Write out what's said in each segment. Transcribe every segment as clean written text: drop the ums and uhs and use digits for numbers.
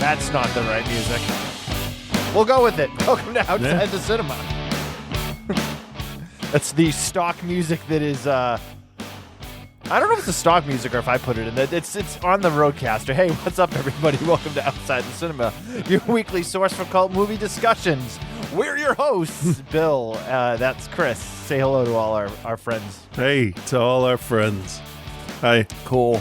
That's not the right music. We'll go with it. Welcome to Outside the Cinema. That's the stock music that is, I don't know if it's the stock music or if I put it in. It's on the Roadcaster. Hey, what's up, everybody? Welcome to Outside the Cinema, your weekly source for cult movie discussions. We're your hosts, Bill. That's Chris. Say hello to all our friends. Hey, to all our friends. Hi. Cool.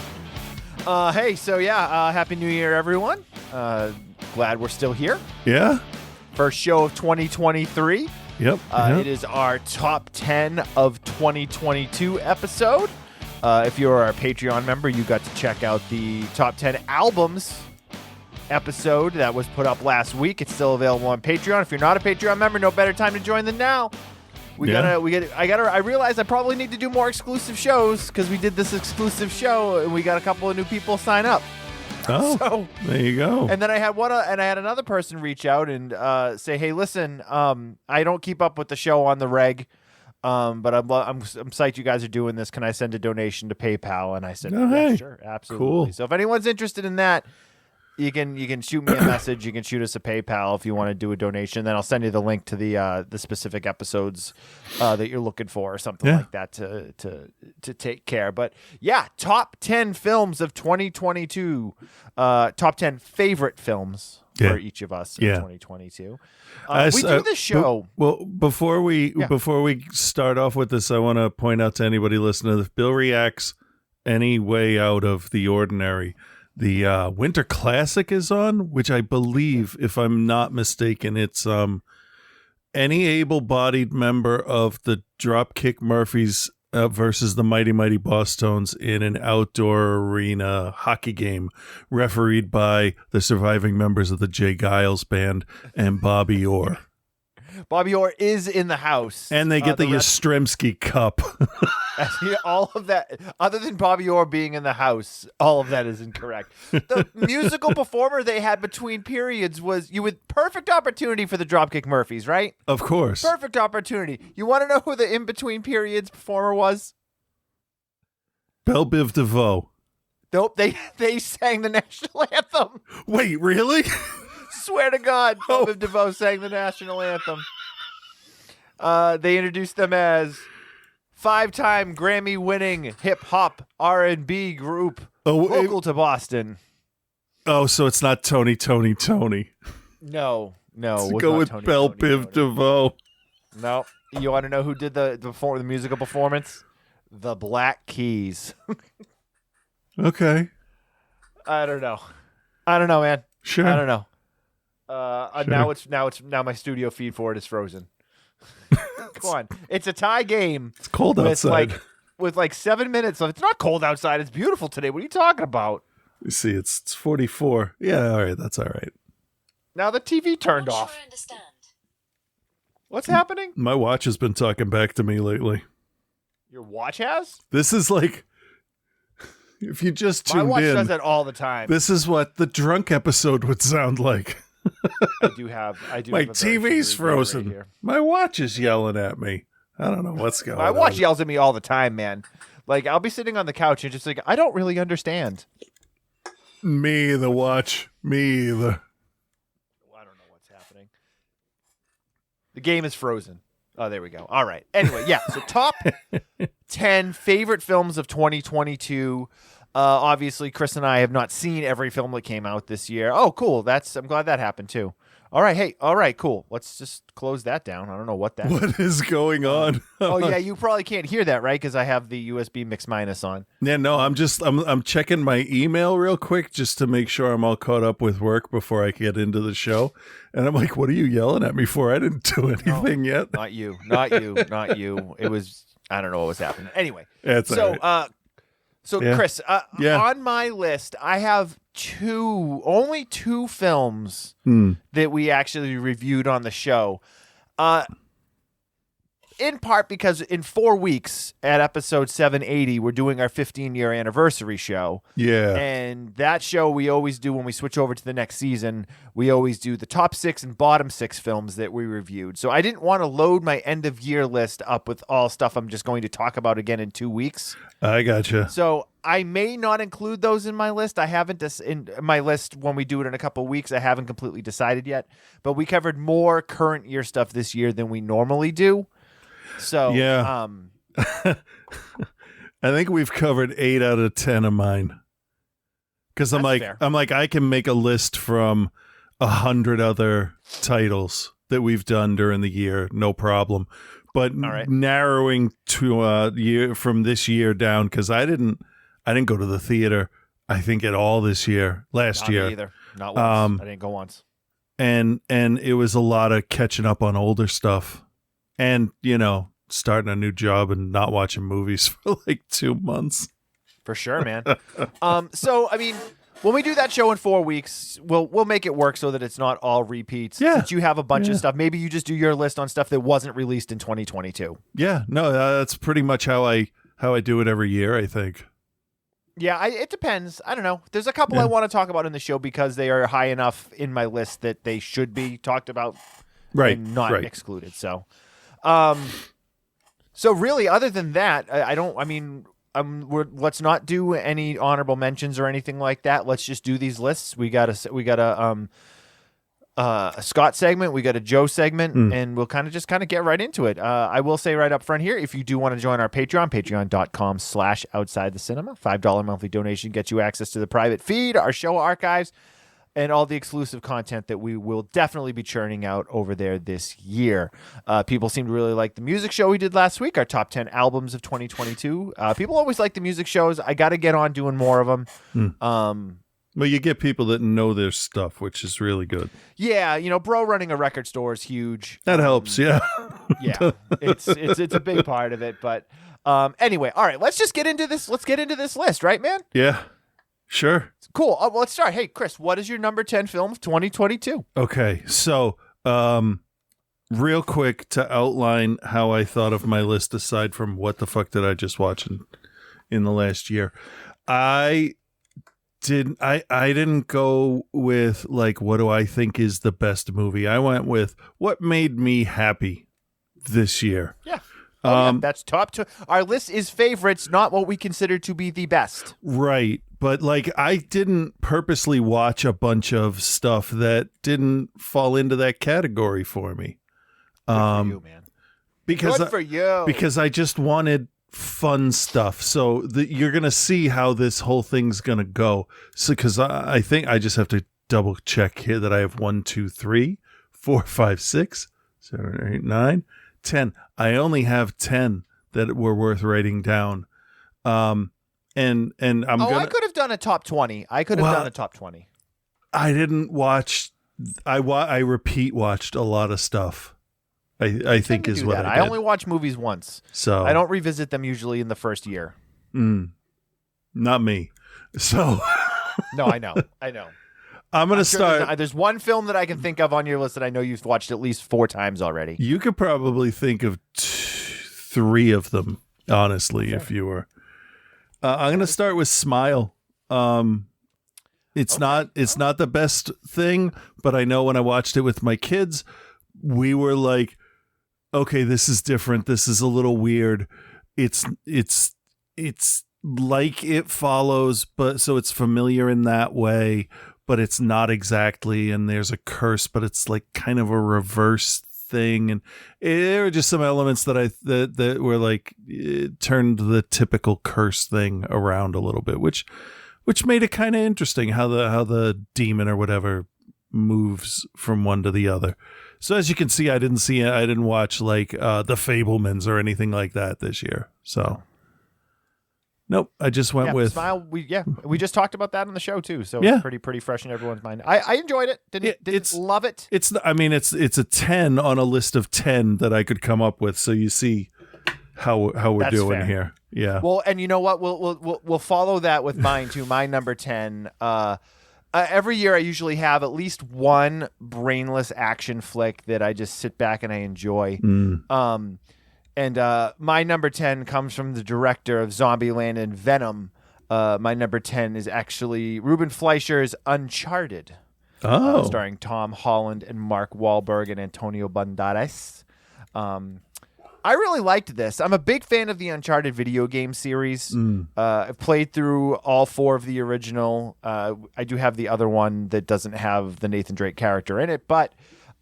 Hey, so yeah, Happy New Year, everyone. Glad we're still here. Yeah? First show of 2023. Yep. It is our top 10 of 2022 episode. If you're our Patreon member, you got to check out the top 10 albums episode that was put up last week. It's still available on Patreon. If you're not a Patreon member, no better time to join than now. I realize I probably need to do more exclusive shows because we did this exclusive show and we got a couple of new people sign up. Oh, so, there you go. And then I had another person reach out and say, "Hey, listen, I don't keep up with the show on the reg, but I'm psyched you guys are doing this. Can I send a donation to PayPal?" And I said, "Yeah, sure, absolutely." Cool. So if anyone's interested in that, you can shoot me a message. You can shoot us a PayPal if you want to do a donation. Then I'll send you the link to the specific episodes that you're looking for or something like that to take care. But yeah, top 10 films of 2022. Top 10 favorite films for each of us in 2022. We do this show. Before we start off with this, I want to point out to anybody listening, if Bill reacts any way out of the ordinary, the Winter Classic is on, which I believe, if I'm not mistaken, it's any able-bodied member of the Dropkick Murphys versus the Mighty Mighty Bosstones in an outdoor arena hockey game, refereed by the surviving members of the Jay Giles Band and Bobby Orr. Bobby Orr is in the house. And they get the Yastrzemski Cup. All of that, other than Bobby Orr being in the house, all of that is incorrect. The musical performer they had between periods was perfect opportunity for the Dropkick Murphys, right? Of course. Perfect opportunity. You want to know who the in-between periods performer was? Belle Biv DeVoe. Nope, they sang the national anthem. Wait, really? Swear to God, Belle Biv DeVoe sang the national anthem. They introduced them as 5-time Grammy-winning hip-hop R&B group local to Boston. Oh, so it's not Tony. No. Let's go with Belle Biv DeVoe. No. You want to know who did the musical performance? The Black Keys. Okay. I don't know, man. Sure. I don't know. Sure. Now my studio feed for it is frozen. Come on, it's a tie game. It's cold outside. With 7 minutes left. It's not cold outside. It's beautiful today. What are you talking about? You see, it's 44. Yeah, all right, that's all right. Now the TV turned off. Sure, I understand. What's happening? My watch has been talking back to me lately. Your watch has? This is like, if you just tuned in. My watch does that all the time. This is what the drunk episode would sound like. I do have. My TV's frozen. Right, my watch is yelling at me. I don't know what's going on. My watch yells at me all the time, man. Like, I'll be sitting on the couch and just like, I don't really understand. Me, the watch. Me, the. I don't know what's happening. The game is frozen. Oh, there we go. All right. Anyway, yeah. So top 10 favorite films of 2022. Obviously, Chris and I have not seen every film that came out this year. Oh, cool. I'm glad that happened too. All right. Hey, all right, cool. Let's just close that down. I don't know what is going on. Oh yeah, you probably can't hear that, right? Because I have the USB mix minus on. Yeah, no, I'm checking my email real quick just to make sure I'm all caught up with work before I get into the show. And I'm like, what are you yelling at me for? I didn't do anything yet. Not you. It was, I don't know what was happening. Anyway, Chris, on my list, I have only two films that we actually reviewed on the show. in part because in 4 weeks at episode 780, we're doing our 15-year anniversary show. Yeah. And that show we always do when we switch over to the next season. We always do the top 6 and bottom 6 films that we reviewed. So I didn't want to load my end-of-year list up with all stuff I'm just going to talk about again in 2 weeks. I gotcha. So I may not include those in my list. I haven't in my list when we do it in a couple of weeks. I haven't completely decided yet. But we covered more current year stuff this year than we normally do. So yeah, I think we've covered 8 out of 10 of mine. Because I'm like, I can make a list from 100 other titles that we've done during the year, no problem. But narrowing to year from this year down, because I didn't go to the theater, I think, at all this year. Last year, me either. Not once. I didn't go once. And it was a lot of catching up on older stuff, and starting a new job and not watching movies for like 2 months. For sure, man. So I mean, when we do that show in 4 weeks, we'll make it work so that it's not all repeats. Yeah. Since you have a bunch of stuff, maybe you just do your list on stuff that wasn't released in 2022. Yeah, no, that's pretty much how I do it every year, I think. Yeah, it depends. I don't know. There's a couple I want to talk about in the show because they are high enough in my list that they should be talked about, and not excluded. So, so really, other than that, let's not do any honorable mentions or anything like that. Let's just do these lists. We got a Scott segment, we got a Joe segment, and we'll kind of get right into it. I will say right up front here, if you do want to join our Patreon, patreon.com/outside the cinema, $5 monthly donation gets you access to the private feed, our show archives, and all the exclusive content that we will definitely be churning out over there this year. People seem to really like the music show we did last week, our top 10 albums of 2022. People always like the music shows. I got to get on doing more of them. Well, you get people that know their stuff, which is really good. Yeah, bro running a record store is huge. That helps, yeah. Yeah, it's a big part of it. But anyway, all right, let's just get into this. Let's get into this list, right, man? Yeah, sure. Cool. Well, let's start. Hey, Chris, what is your number 10 film of 2022? Okay, so real quick to outline how I thought of my list aside from what the fuck did I just watch in the last year. I didn't go with like what do I think is the best movie. I went with what made me happy this year. Yeah. Yeah, that's top two. Our list is favorites, not what we consider to be the best. Right. But like I didn't purposely watch a bunch of stuff that didn't fall into that category for me. Good for you, man. Good for you. Because I just wanted fun stuff. So you're going to see how this whole thing's going to go. So because I think I just have to double check here that I have 1, 2, 3, 4, 5, 6, 7, 8, 9, 10. I only have 10 that were worth writing down. And I could have done a top 20. I could have done a top 20. I didn't watch. I repeat watched a lot of stuff. I think is what I did. I only watch movies once, so I don't revisit them usually in the first year. Not me. So no, I know. I'm going to start. There's one film that I can think of on your list that I know you've watched at least 4 times already. You could probably think of 3 of them, honestly, if you were. I'm going to start with Smile. It's not the best thing, but I know when I watched it with my kids, we were like, okay, this is different. This is a little weird. It's like It Follows, but so it's familiar in that way, but it's not exactly. And there's a curse, but it's like kind of a reverse thing. And there were just some elements that were like it turned the typical curse thing around a little bit, which made it kind of interesting how the demon or whatever moves from one to the other. So as you can see, I didn't watch like The Fabelmans or anything like that this year. So nope, I just went with Smile. We just talked about that on the show too. So it's pretty fresh in everyone's mind. I enjoyed it. Didn't love it. It's a 10 on a list of 10 that I could come up with. So you see how we're That's doing fair. here. Yeah. Well, and you know what? We'll follow that with mine too. My number 10. Every year I usually have at least one brainless action flick that I just sit back and I enjoy. And my number 10 comes from the director of Zombieland and Venom. My number 10 is actually Ruben Fleischer's Uncharted, starring Tom Holland and Mark Wahlberg and Antonio Banderas. I really liked this. I'm a big fan of the Uncharted video game series. I've played through all 4 of the original. I do have the other one that doesn't have the Nathan Drake character in it, but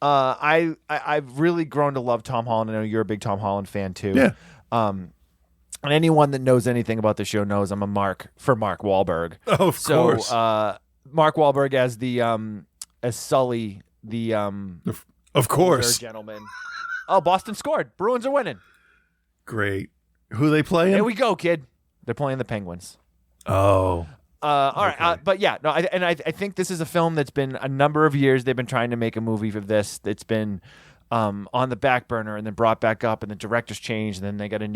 I've really grown to love Tom Holland. I know you're a big Tom Holland fan too. Yeah. And anyone that knows anything about the show knows I'm a mark for Mark Wahlberg. Oh, of course. Mark Wahlberg as the as Sully, the of course, gentleman. Oh, Boston scored. Bruins are winning. Great. Who they playing? Here we go, kid. They're playing the Penguins. Oh. All right. But yeah, no, I think this is a film that's been a number of years. They've been trying to make a movie of this. It's been on the back burner and then brought back up, and the directors changed, and then they get a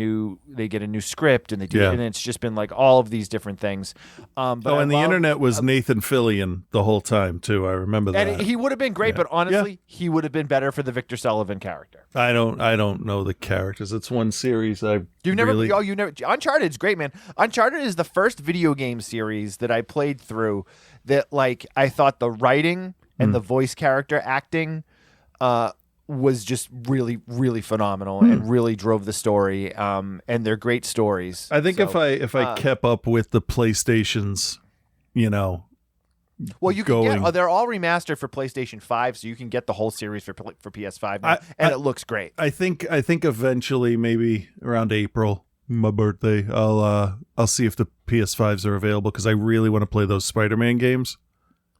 new script, and they do, and it's just been like all of these different things. But the internet was Nathan Fillion the whole time too. I remember that. And he would have been great, but honestly, he would have been better for the Victor Sullivan character. I don't know the characters. It's one series you never. Uncharted is great, man. Uncharted is the first video game series that I played through that, like, I thought the writing and the voice character acting was just really, really phenomenal and really drove the story. And they're great stories. I think if I kept up with the PlayStations, well, you can get. They're all remastered for PlayStation 5, so you can get the whole series for PS5 now, and it looks great. I think eventually, maybe around April, my birthday, I'll see if the PS5s are available, because I really want to play those Spider-Man games.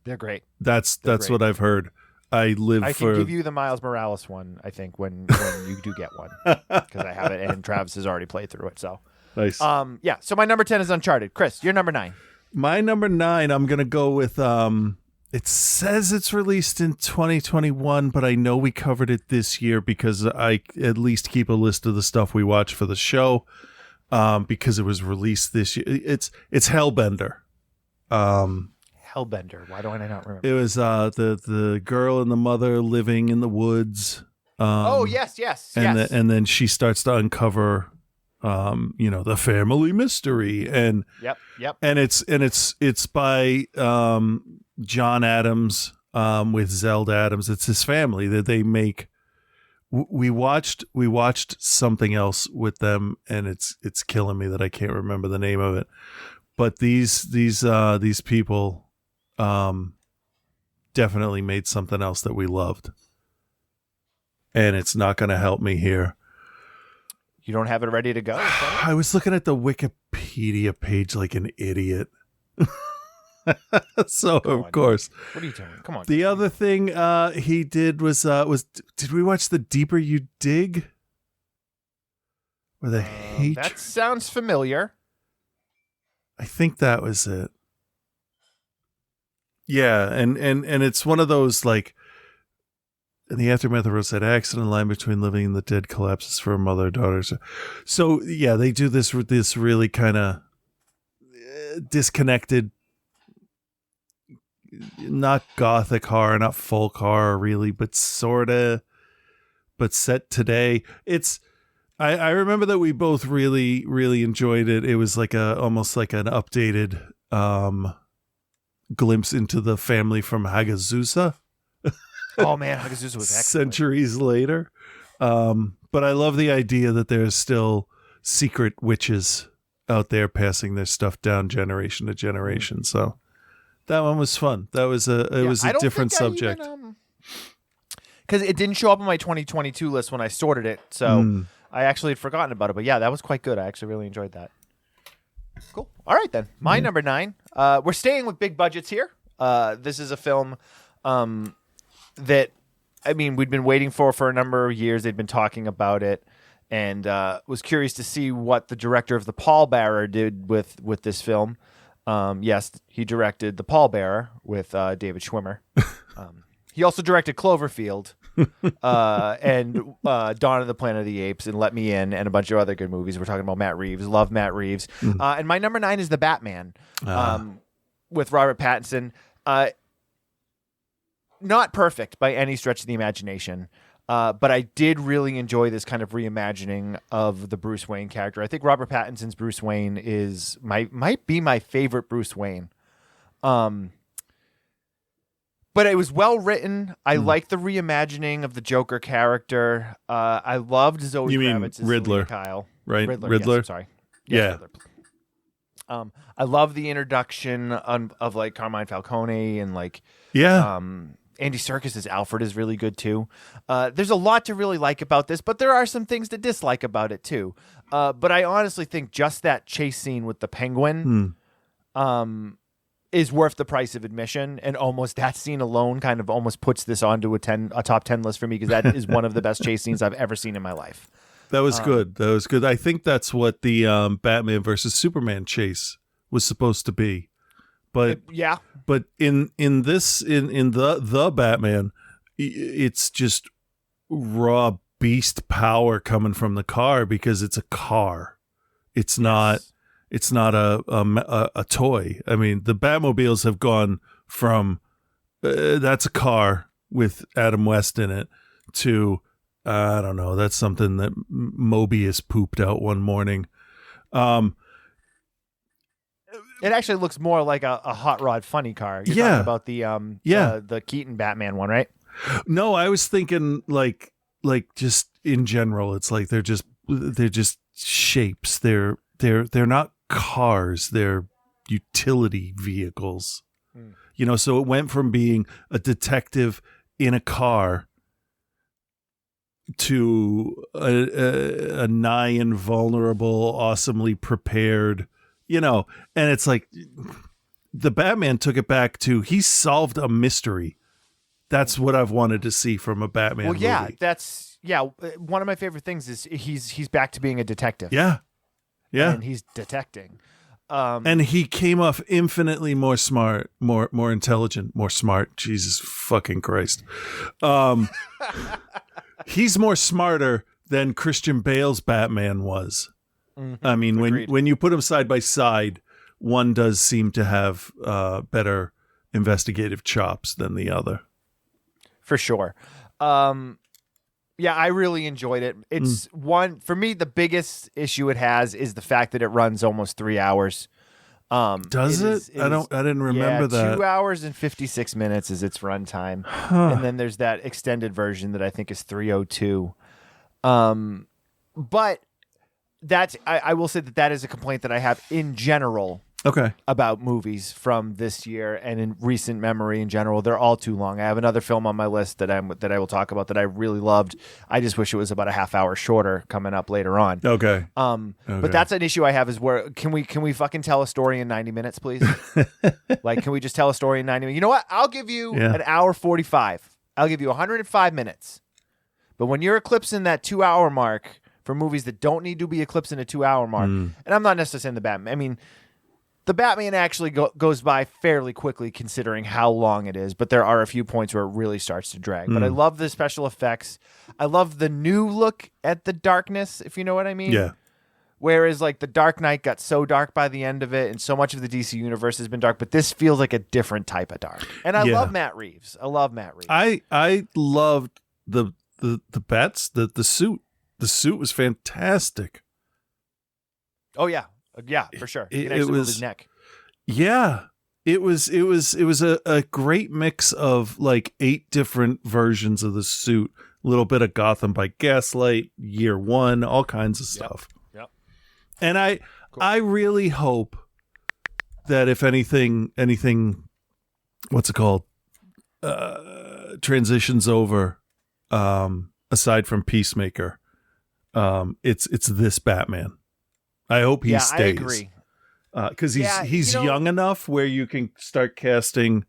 They're great. That's what I've heard. I can give you the Miles Morales one, I think, when you do get one, because I have it, and Travis has already played through it. So nice. Yeah. So my number 10 is Uncharted. Chris, your number 9. My number 9, I'm gonna go with. It says it's released in 2021, but I know we covered it this year because I at least keep a list of the stuff we watch for the show, because it was released this year. It's Hellbender. Hellbender. Why do I not remember? It was the girl and the mother living in the woods. Yes. And then she starts to uncover, the family mystery, and yep. And it's by John Adams with Zelda Adams. It's his family that they make. We watched something else with them, and it's killing me that I can't remember the name of it. But these people definitely made something else that we loved, and it's not going to help me here. You don't have it ready to go? I was looking at the Wikipedia page like an idiot. So of course. What are you doing? Come on. The other thing he did was did we watch The Deeper You Dig? Or The Hate? That sounds familiar. I think that was it. Yeah, and it's one of those, like, in the aftermath of that accident, line between living and the dead collapses for a mother and daughter. So yeah, they do this really kind of disconnected, not gothic horror, not folk horror really, but set today. I remember that we both really, really enjoyed it. It was like almost like an updated glimpse into the family from Hagazusa. Oh man, Hagazusa was excellent. Centuries later. But I love the idea that there's still secret witches out there passing their stuff down generation to generation. So that one was fun. That was a different subject. Because it didn't show up on my 2022 list when I sorted it, so I actually had forgotten about it. But yeah, that was quite good. I actually really enjoyed that. Cool. All right then, my number 9. We're staying with big budgets here. This is a film that, I mean, we'd been waiting for a number of years. They'd been talking about it, and was curious to see what the director of The Pallbearer did with this film. Yes, he directed The Pallbearer with David Schwimmer. He also directed Cloverfield and Dawn of the Planet of the Apes and Let Me In and a bunch of other good movies. We're talking about Matt Reeves. Love Matt Reeves. And my number 9 is The Batman with Robert Pattinson. Not perfect by any stretch of the imagination. But I did really enjoy this kind of reimagining of the Bruce Wayne character. I think Robert Pattinson's Bruce Wayne might be my favorite Bruce Wayne. But it was well written. I like the reimagining of the Joker character. I loved Zoe You mean Kravitz as Riddler, Selina Kyle. right? Riddler. Yes, I'm sorry. Yes, Yeah. Riddler. I love the introduction of like Carmine Falcone and like Yeah. Andy Serkis as Alfred is really good too. There's a lot to really like about this, but there are some things to dislike about it too. But I honestly think just that chase scene with the Penguin is worth the price of admission, and almost that scene alone kind of almost puts this onto a top 10 list for me, because that is one of the best chase scenes I've ever seen in my life. That was good. That was good. I think that's what the Batman versus Superman chase was supposed to be. But Yeah. but in the Batman, it's just raw beast power coming from the car, because it's a car. It's not a toy. I mean, the Batmobiles have gone from that's a car with Adam West in it to I don't know, that's something that Mobius pooped out one morning. It actually looks more like a hot rod funny car. You're Yeah. talking about the Keaton Batman one, right? No, I was thinking like just in general, it's like they're just shapes. They're not cars, they're utility vehicles. You know, so it went from being a detective in a car to a nigh invulnerable, awesomely prepared, you know, and it's like the Batman took it back to he solved a mystery. That's what I've wanted to see from a Batman movie. One of my favorite things is he's back to being a detective. Yeah. And he's detecting. And he came off infinitely more smart, more intelligent, more smart. Jesus fucking Christ. He's more smarter than Christian Bale's Batman was. Mm-hmm. I mean, Agreed. when you put them side by side, one does seem to have better investigative chops than the other. For sure. I really enjoyed it. It's one for me. The biggest issue it has is the fact that it runs almost 3 hours. Does it? I didn't remember that. 2 hours and 56 minutes is its runtime, and then there's that extended version that I think is 3:02. But that's I will say that is a complaint that I have in general. Okay. About movies from this year and in recent memory in general. They're all too long. I have another film on my list that I will talk about that I really loved. I just wish it was about a half hour shorter coming up later on. Okay. But that's an issue I have is where can we fucking tell a story in 90 minutes, please? Like, can we just tell a story in 90 minutes? You know what? I'll give you an hour 45. I'll give you 105 minutes. But when you're eclipsing that 2 hour mark for movies that don't need to be eclipsing a 2 hour mark, and I'm not necessarily saying the Batman. I mean, the Batman actually goes by fairly quickly considering how long it is, but there are a few points where it really starts to drag. But I love the special effects. I love the new look at the darkness, if you know what I mean. Yeah. Whereas like the Dark Knight got so dark by the end of it, and so much of the DC universe has been dark, but this feels like a different type of dark. And I love Matt Reeves. I loved the bats, the suit. The suit was fantastic. Oh yeah. Yeah, for sure. It was his neck. Yeah. It was a great mix of like 8 different versions of the suit. A little bit of Gotham by Gaslight, Year One, all kinds of stuff. Yep. And I really hope that if anything what's it called? Transitions over, aside from Peacemaker, it's this Batman. I hope he stays. I agree. Because he's young enough where you can start casting,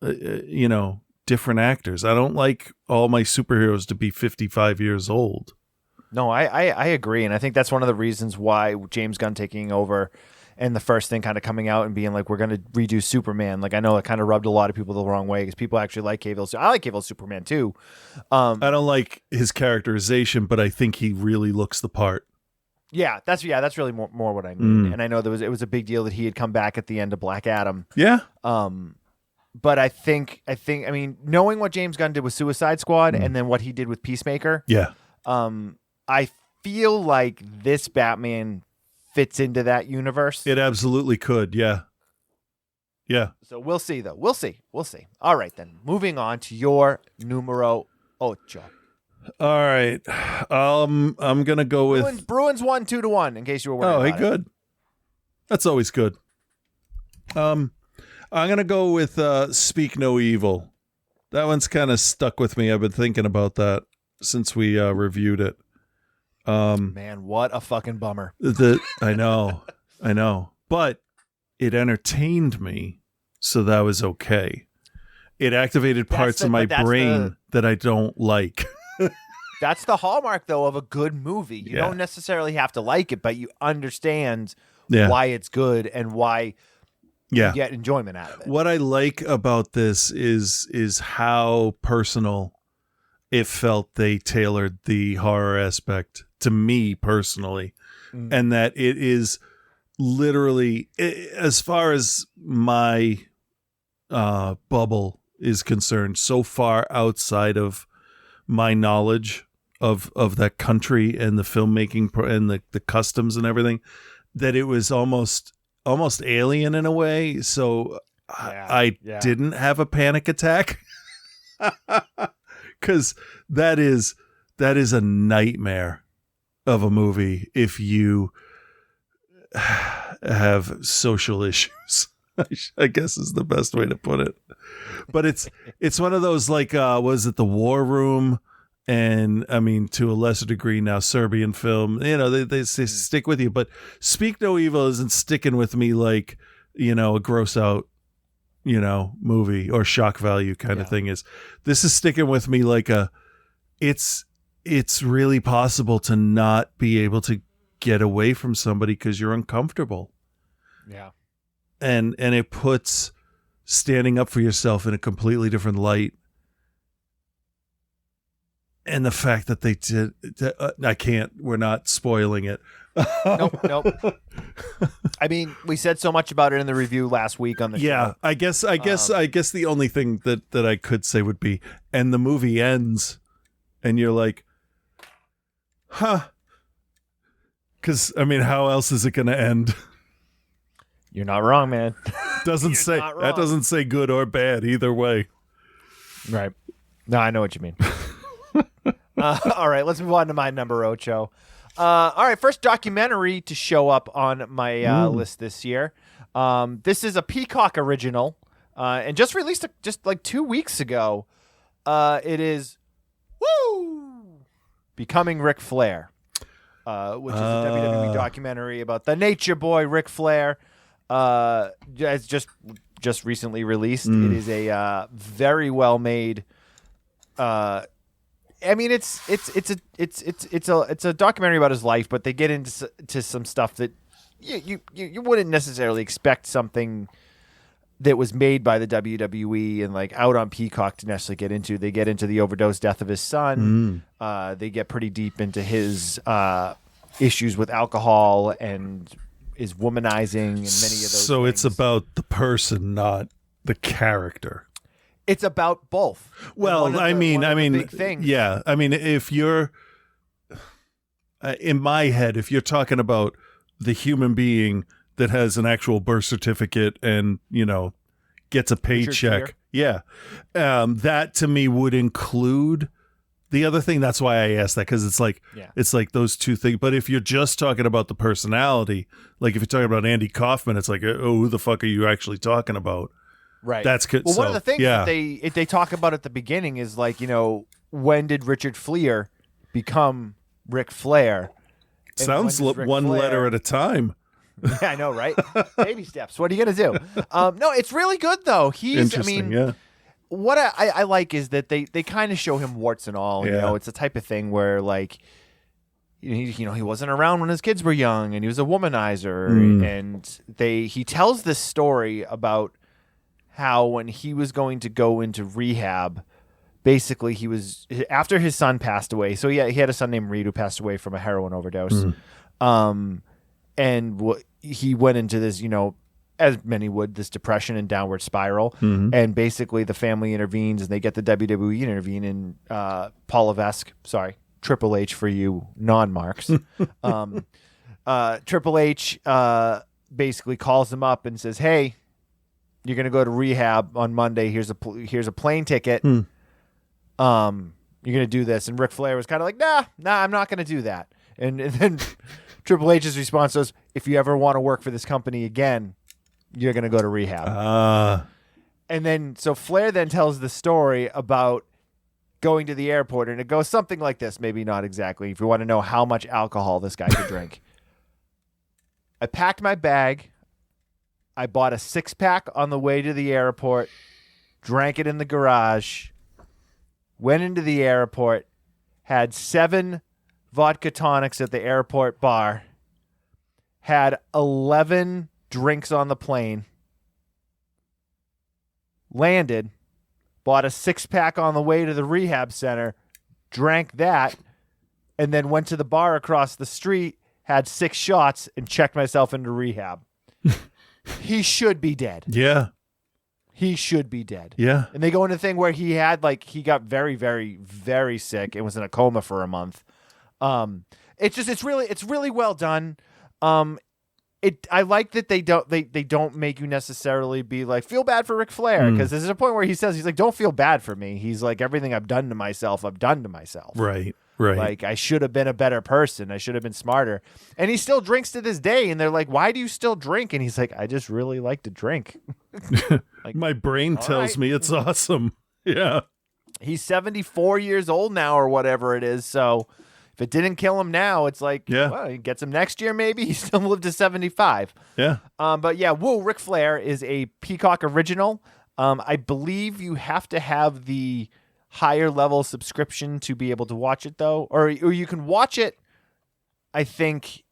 different actors. I don't like all my superheroes to be 55 years old. No, I agree. And I think that's one of the reasons why James Gunn taking over and the first thing kind of coming out and being like, we're going to redo Superman. Like, I know it kind of rubbed a lot of people the wrong way because people actually like Cavill. I like Cavill's Superman too. I don't like his characterization, but I think he really looks the part. Yeah, that's really more what I mean. And I know it was a big deal that he had come back at the end of Black Adam. Yeah. but I mean, knowing what James Gunn did with Suicide Squad and then what he did with Peacemaker, Yeah. I feel like this Batman fits into that universe. It absolutely could. Yeah. Yeah. So we'll see, though. We'll see. All right, then. Moving on to your numero ocho. All right. I'm going to go with... Bruins won 2-1, in case you were wondering. Oh, hey, good. That's always good. I'm going to go with Speak No Evil. That one's kind of stuck with me. I've been thinking about that since we reviewed it. Man, what a fucking bummer. I know. But it entertained me, so that was okay. It activated parts of my brain that I don't like. That's the hallmark, though, of a good movie. You don't necessarily have to like it, but you understand why it's good and why you get enjoyment out of it. What I like about this is how personal it felt they tailored the horror aspect to me personally, and that it is literally, as far as my bubble is concerned, so far outside of my knowledge of that country and the filmmaking and the customs and everything, that it was almost alien in a way. So I didn't have a panic attack because that is a nightmare of a movie if you have social issues. I guess is the best way to put it. But it's one of those, like, was it The War Room? And I mean, to a lesser degree now, Serbian film, they stick with you, but Speak No Evil isn't sticking with me like, a gross out, movie or shock value kind of thing is. This is sticking with me like it's really possible to not be able to get away from somebody because you're uncomfortable. Yeah. And it puts standing up for yourself in a completely different light. And the fact that they did, we're not spoiling it. Nope. I mean, we said so much about it in the review last week on the show. Yeah, I guess the only thing that I could say would be, and the movie ends, and you're like, huh. Because, I mean, how else is it going to end? You're not wrong, man. Doesn't say good or bad either way. Right. No, I know what you mean. All right, let's move on to my number ocho. All right, first documentary to show up on my list this year. This is a Peacock original, and just released just like 2 weeks ago. It is Becoming Ric Flair, which is a WWE documentary about the Nature Boy Ric Flair. It's just recently released. It is a very well made. I mean, it's a documentary about his life, but they get into some stuff that you wouldn't necessarily expect something that was made by the WWE and like out on Peacock to necessarily get into. They get into the overdose death of his son. They get pretty deep into his issues with alcohol and his womanizing and many of those. So things. It's about the person, not the character. It's about both. Well, I mean, big things. Yeah. I mean, if you're in my head, if you're talking about the human being that has an actual birth certificate and, gets a paycheck. Yeah. That to me would include the other thing. That's why I asked that. Cause it's like those two things. But if you're just talking about the personality, like if you're talking about Andy Kaufman, it's like, oh, who the fuck are you actually talking about? Right. That's good. Well, one of the things that they talk about at the beginning is like, when did Richard Fliehr become Ric Flair? And sounds one letter at a time. Yeah, I know, right? Baby steps. What are you going to do? No, it's really good though. Interesting, what I like is that they kind of show him warts and all. It's the type of thing where like, he wasn't around when his kids were young, and he was a womanizer, and he tells this story about how when he was going to go into rehab, basically he was after his son passed away. So he had a son named Reed who passed away from a heroin overdose. And he went into this, as many would, this depression and downward spiral. Mhm. And basically the family intervenes and they get the WWE to intervene, and Paul Levesque, Triple H for you non-marks. Triple H basically calls him up and says, hey, you're going to go to rehab on Monday. Here's a plane ticket. You're going to do this. And Ric Flair was kind of like, nah, I'm not going to do that. And then Triple H's response was, if you ever want to work for this company again, you're going to go to rehab. And then, so Flair then tells the story about going to the airport, and it goes something like this, maybe not exactly, if you want to know how much alcohol this guy could drink. I packed my bag. I bought a 6-pack on the way to the airport, drank it in the garage, went into the airport, had 7 vodka tonics at the airport bar, had 11 drinks on the plane, landed, bought a 6-pack on the way to the rehab center, drank that, and then went to the bar across the street, had 6 shots, and checked myself into rehab. He should be dead. Yeah. He should be dead. Yeah. And they go into the thing where he got very, very, very sick and was in a coma for a month. It's really well done. I like that they don't make you necessarily be like, feel bad for Ric Flair, because there's a point where he's like, don't feel bad for me. He's like, everything I've done to myself, I've done to myself. Right. Like, I should have been a better person. I should have been smarter. And he still drinks to this day. And they're like, why do you still drink? And he's like, I just really like to drink. Like, my brain tells me it's awesome. Yeah. He's 74 years old now or whatever it is. So if it didn't kill him now, it's like, well, he gets him next year maybe. He still lived to 75. Yeah. But yeah, Ric Flair is a Peacock original. I believe you have to have the higher level subscription to be able to watch it, though. Or you can watch it, I think,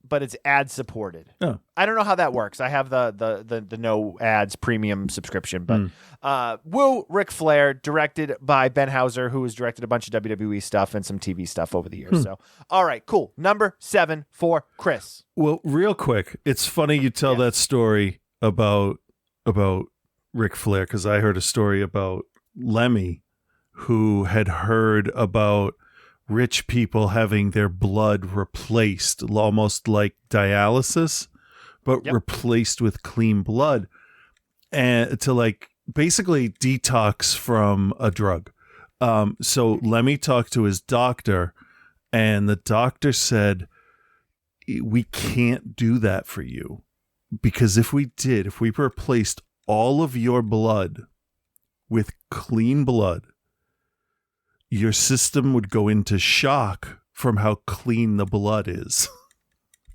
but it's ad supported. Oh. I don't know how that works. I have the no ads premium subscription, but Ric Flair, directed by Ben Hauser, who has directed a bunch of WWE stuff and some TV stuff over the years. So, all right, cool. Number 7 for Chris. Well, real quick, it's funny you tell that story about Ric Flair, because I heard a story about Lemmy, who had heard about rich people having their blood replaced, almost like dialysis, but replaced with clean blood, and to like basically detox from a drug. So Lemmy talked to his doctor, and the doctor said, we can't do that for you, because if we replaced all of your blood with clean blood, your system would go into shock from how clean the blood is.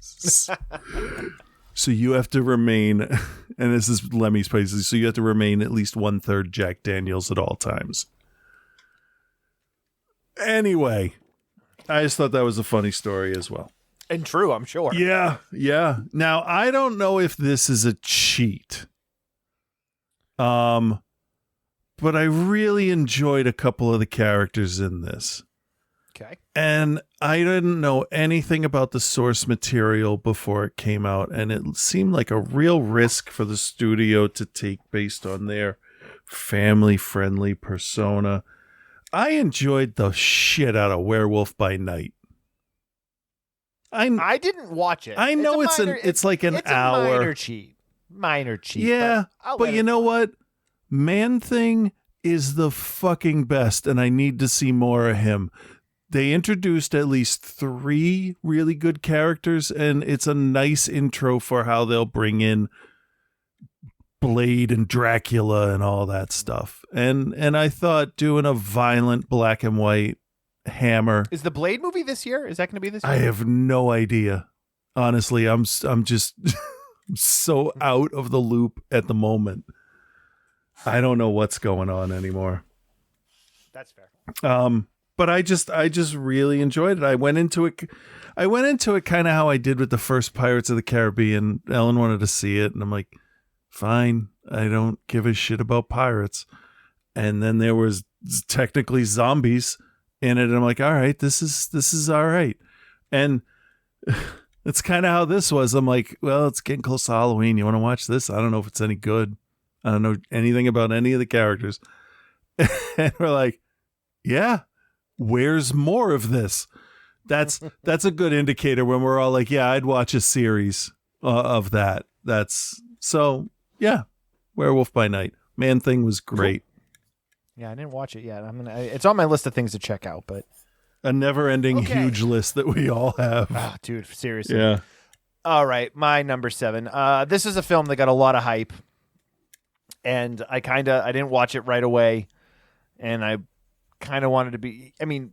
So you have to remain, and this is Lemmy's places, so you have to remain at least 1/3 Jack Daniels at all times. Anyway, I just thought that was a funny story as well. And true, I'm sure. Yeah. Now, I don't know if this is a cheat. But I really enjoyed a couple of the characters in this. Okay. And I didn't know anything about the source material before it came out, and it seemed like a real risk for the studio to take based on their family-friendly persona. I enjoyed the shit out of Werewolf by Night. I didn't watch it. I know it's like an hour. Minor cheat. Yeah, but you know what? Man-Thing is the fucking best, and I need to see more of him. They introduced at least 3 really good characters, and it's a nice intro for how they'll bring in Blade and Dracula and all that stuff. And I thought doing a violent black and white Hammer. Is the Blade movie this year? Is that going to be this year? I have no idea. Honestly, I'm just so out of the loop at the moment. I don't know what's going on anymore. That's fair. But I just really enjoyed it. I went into it kind of how I did with the first Pirates of the Caribbean. Ellen wanted to see it, and I'm like, fine. I don't give a shit about pirates. And then there was technically zombies in it, and I'm like, all right, this is all right. And It's kind of how this was. I'm like, well, it's getting close to Halloween. You want to watch this? I don't know if it's any good. I don't know anything about any of the characters. And we're like, yeah, where's more of this? That's a good indicator when we're all like, yeah, I'd watch a series of that. So, yeah, Werewolf by Night. Man-Thing was great. Yeah, I didn't watch it yet. It's on my list of things to check out, but a never-ending huge list that we all have. Oh, dude, seriously. Yeah. All right, my number 7. This is a film that got a lot of hype, and I didn't watch it right away, and I kind of wanted to be. I mean,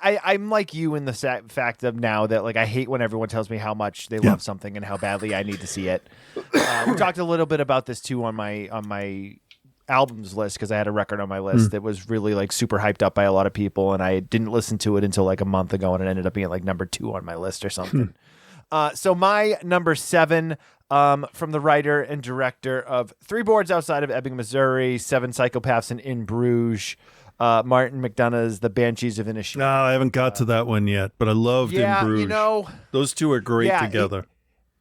I'm like you in the fact of now that like I hate when everyone tells me how much they love something and how badly I need to see it. We talked a little bit about this too on my albums list because I had a record on my list that was really like super hyped up by a lot of people, and I didn't listen to it until like a month ago, and it ended up being like number 2 on my list or something. So my number 7, from the writer and director of Three Boards Outside of Ebbing, Missouri, Seven Psychopaths in Bruges, Martin McDonagh's The Banshees of Inisherin. No, I haven't got to that one yet, but I loved In Bruges. You know, those two are great together.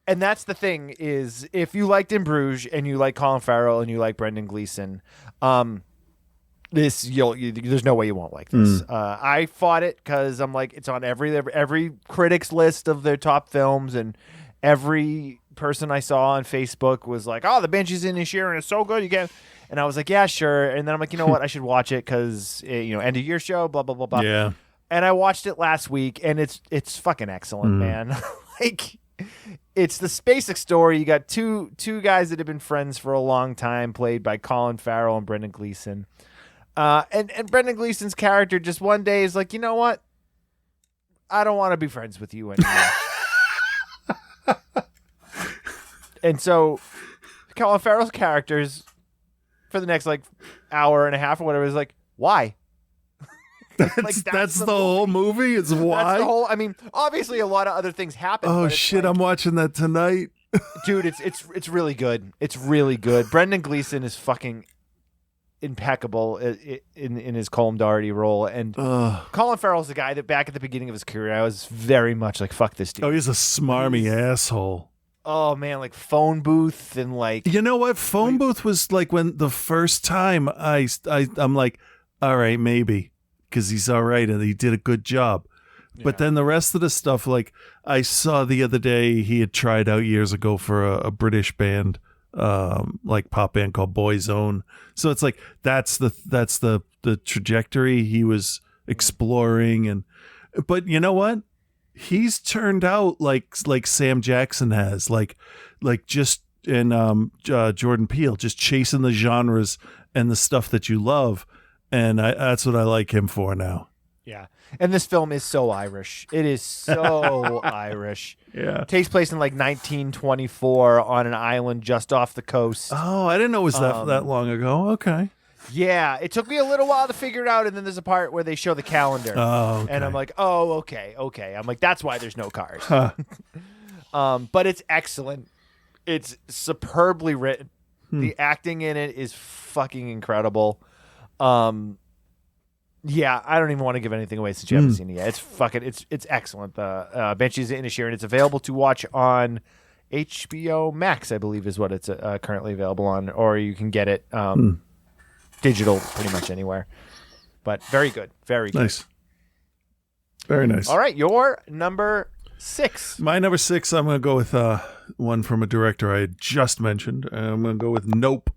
And that's the thing is, if you liked In Bruges and you like Colin Farrell and you like Brendan Gleeson, there's no way you won't like this. I fought it because I'm like, it's on every critic's list of their top films, and every person I saw on Facebook was like, "Oh, The Banshees of Inisherin is so good." And I was like, "Yeah, sure." And then I'm like, you know what? I should watch it because end of year show, blah blah blah blah. Yeah. And I watched it last week, and it's fucking excellent, man. Like. It's the basic story. You got two guys that have been friends for a long time, played by Colin Farrell and Brendan Gleeson. And Brendan Gleeson's character just one day is like, you know what? I don't want to be friends with you anymore. And so Colin Farrell's characters for the next like hour and a half or whatever is like, why? That's the whole movie. It's why. That's the whole. I mean, obviously, a lot of other things happen. Oh shit! Like, I'm watching that tonight, dude. It's really good. It's really good. Brendan Gleeson is fucking impeccable in his Colm Doherty role, and Colin Farrell's the guy that back at the beginning of his career, I was very much like, fuck this dude. Oh, he's a smarmy asshole. Oh man, like Phone Booth and like. You know what? Phone Booth was like when the first time I'm like, all right, maybe. Because he's all right and he did a good job. But then the rest of the stuff, like I saw the other day, he had tried out years ago for a British band, like pop band called Boyzone. So it's like that's the trajectory he was exploring. But you know what? He's turned out like Sam Jackson has, like just in Jordan Peele, just chasing the genres and the stuff that you love. And that's what I like him for now. Yeah. And this film is so Irish. It is so Irish. Yeah. It takes place in like 1924 on an island just off the coast. Oh, I didn't know it was that long ago. Okay. Yeah. It took me a little while to figure it out. And then there's a part where they show the calendar. Oh, okay. And I'm like, oh, okay. I'm like, that's why there's no cars. Huh. But it's excellent. It's superbly written. The acting in it is fucking incredible. Yeah, I don't even want to give anything away since you haven't seen it yet. It's excellent. The Banshees of Inisherin. It's available to watch on HBO Max, I believe, is what it's currently available on, or you can get it digital pretty much anywhere. But very good, very good. Nice, very nice. All right, your number 6. My number 6. I'm going to go with one from a director I had just mentioned. I'm going to go with Nope.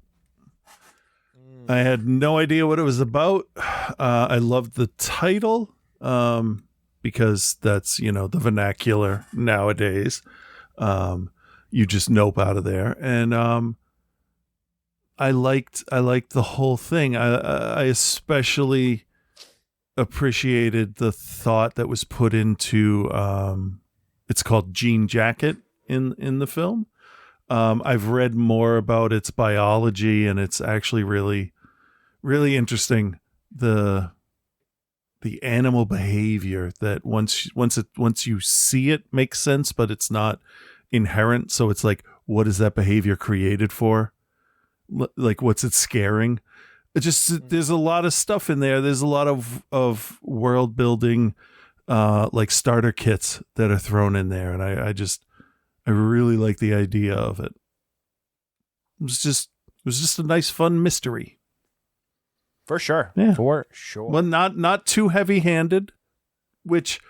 I had no idea what it was about. I loved the title because that's, the vernacular nowadays. You just nope out of there. And I liked the whole thing. I especially appreciated the thought that was put into it's called Jean Jacket in the film. I've read more about its biology, and it's actually really, really interesting. The animal behavior that once you see it makes sense, but it's not inherent. So it's like, what is that behavior created for? Like, what's it scaring? It just, there's a lot of stuff in there. There's a lot of world building. like starter kits that are thrown in there, and I really like the idea of it. It was just a nice, fun mystery. For sure. Yeah. For sure. Well, not too heavy-handed, which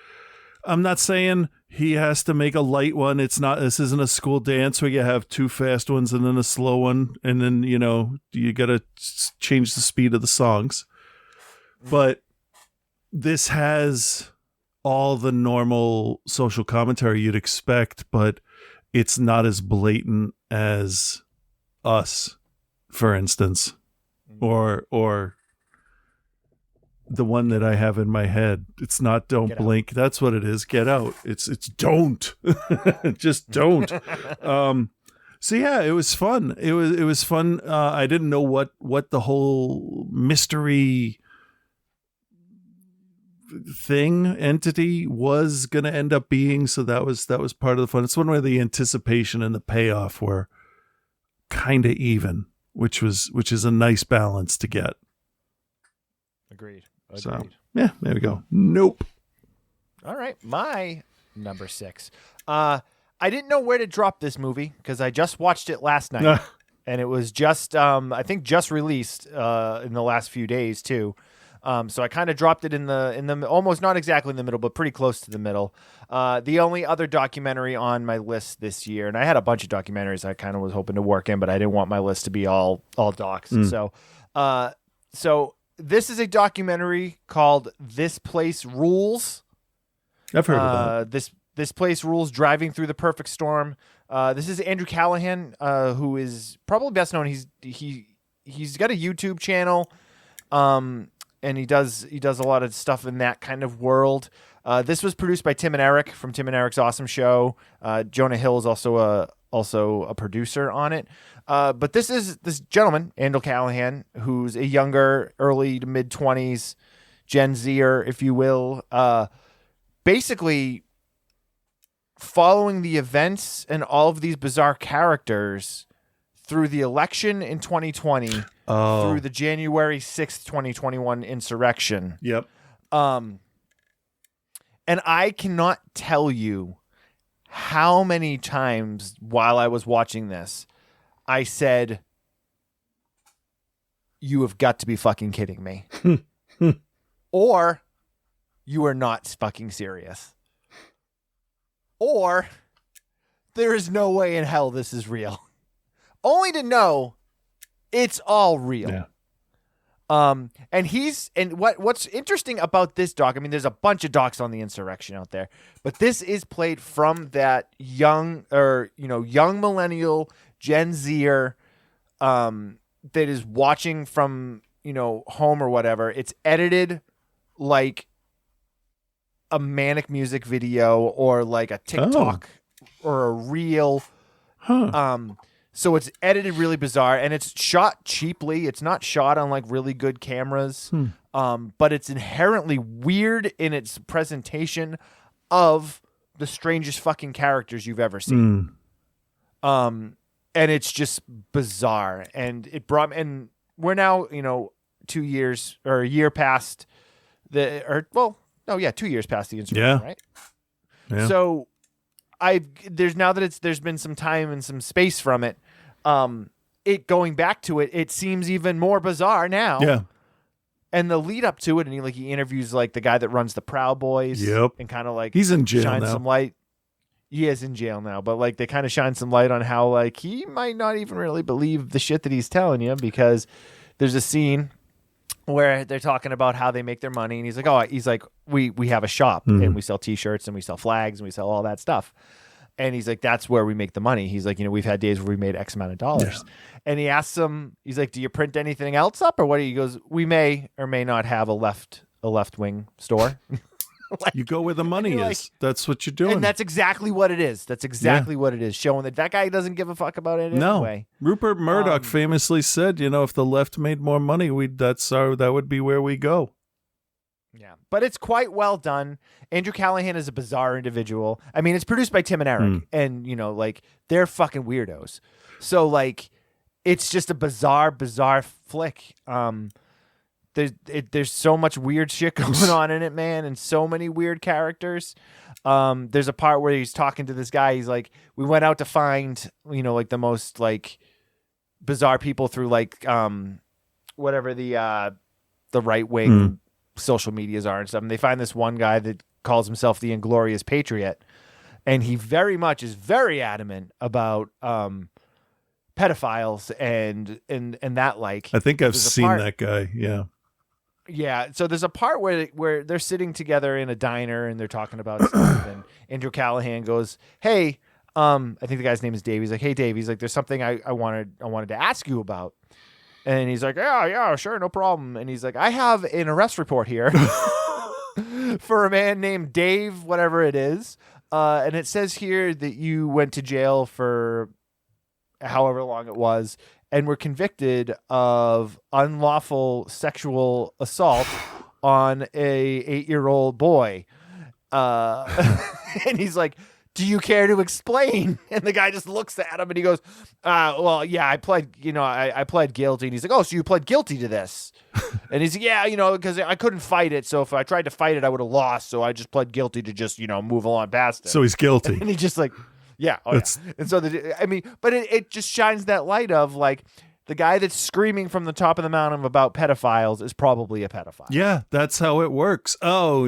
I'm not saying he has to make a light one. This isn't a school dance where you have two fast ones and then a slow one, and then, you got to change the speed of the songs. But this has all the normal social commentary you'd expect, but it's not as blatant as Us, for instance, or the one that I have in my head. It's not Don't Get Blink. Out. That's what it is. Get Out. It's don't. Just don't. So yeah, it was fun. It was fun. I didn't know what the whole mystery entity was going to end up being. So that was part of the fun. It's one where the anticipation and the payoff were kind of even, which is a nice balance to get. Agreed. So, yeah, there we go. Nope. All right, my number 6. I didn't know where to drop this movie because I just watched it last night, and it was just I think just released in the last few days too. So I kind of dropped it in the almost not exactly in the middle, but pretty close to the middle. The only other documentary on my list this year, and I had a bunch of documentaries I kind of was hoping to work in, but I didn't want my list to be all docs. So this is a documentary called This Place Rules. I've heard of that. This Place Rules: Driving Through the Perfect Storm. This is Andrew Callahan, who is probably best known. He's got a YouTube channel, and he does a lot of stuff in that kind of world. This was produced by Tim and Eric from Tim and Eric's Awesome Show. Jonah Hill is also a producer on it. But this is this gentleman, Andrew Callahan, who's a younger, early to mid-20s Gen Zer, if you will, basically following the events and all of these bizarre characters through the election in 2020, through the January 6th, 2021 insurrection. Yep. And I cannot tell you how many times while I was watching this, I said, "You have got to be fucking kidding me." Or, "You are not fucking serious." Or, "There is no way in hell this is real." Only to know it's all real. Yeah. And what's interesting about this doc, I mean, there's a bunch of docs on the insurrection out there, but this is played from that young millennial Gen Zer, that is watching from, home or whatever. It's edited like a manic music video or like a TikTok or a reel. So it's edited really bizarre, and it's shot cheaply. It's not shot on like really good cameras, but it's inherently weird in its presentation of the strangest fucking characters you've ever seen. And it's just bizarre. And we're now, 2 years or a year past 2 years past the insurrection, right? Yeah. So there's been some time and some space from it. It going back to it seems even more bizarre now. Yeah. And the lead up to it, and he interviews like the guy that runs the Proud Boys. Yep. And kind of like he's in jail shine now. some light. He is in jail now, but like they kind of shine some light on how like he might not even really believe the shit that he's telling you, because there's a scene where they're talking about how they make their money, and he's like, we have a shop and we sell T-shirts and we sell flags and we sell all that stuff. And he's like, that's where we make the money. He's like, we've had days where we made X amount of dollars. Yeah. And he asks him, he's like, do you print anything else up or what? He goes, we may or may not have a left wing store. Like, you go where the money is. Like, that's what you're doing. And that's exactly what it is. That's exactly what it is. Showing that guy doesn't give a fuck about it anyway. Rupert Murdoch famously said, if the left made more money, that would be where we go. Yeah, but it's quite well done. Andrew Callahan is a bizarre individual. I mean, it's produced by Tim and Eric, and like they're fucking weirdos. So like, it's just a bizarre flick. there's so much weird shit going on in it, man, and so many weird characters. There's a part where he's talking to this guy. He's like, we went out to find, like the most like bizarre people through like whatever the right wing social medias are and stuff. And they find this one guy that calls himself the Inglorious Patriot, and he very much is very adamant about pedophiles and that, like, I think I've seen that guy. Yeah. Yeah. So there's a part where they're sitting together in a diner and they're talking about stuff, and Andrew Callahan goes, "Hey, I think the guy's name is Dave." He's like, "Hey, Dave." He's like, "There's something I wanted to ask you about." And he's like, "Yeah, sure, no problem." And he's like, "I have an arrest report here for a man named Dave, whatever it is. And it says here that you went to jail for however long it was and were convicted of unlawful sexual assault on a 8-year-old boy." And he's like, "Do you care to explain?" And the guy just looks at him and he goes, "Well, yeah, I pled guilty." And he's like, "Oh, so you pled guilty to this?" And he's like, "Yeah, because I couldn't fight it. So if I tried to fight it, I would have lost. So I just pled guilty to just, move along past it." So he's guilty. And he just like, yeah. Oh, yeah. And so, but it just shines that light of like, the guy that's screaming from the top of the mountain about pedophiles is probably a pedophile. Yeah, that's how it works. Oh,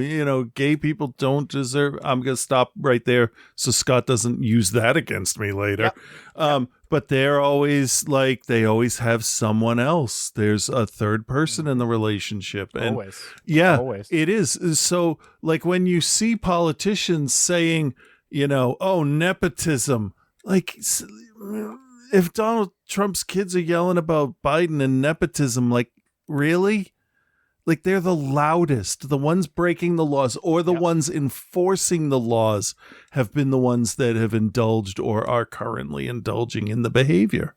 gay people don't deserve. I'm going to stop right there so Scott doesn't use that against me later. Yep. But they're always like, they always have someone else. There's a third person in the relationship. And always. Yeah, always. It is. So like when you see politicians saying, oh, nepotism, like, if Donald Trump's kids are yelling about Biden and nepotism, like, really? Like, they're the loudest. The ones breaking the laws or the ones enforcing the laws have been the ones that have indulged or are currently indulging in the behavior.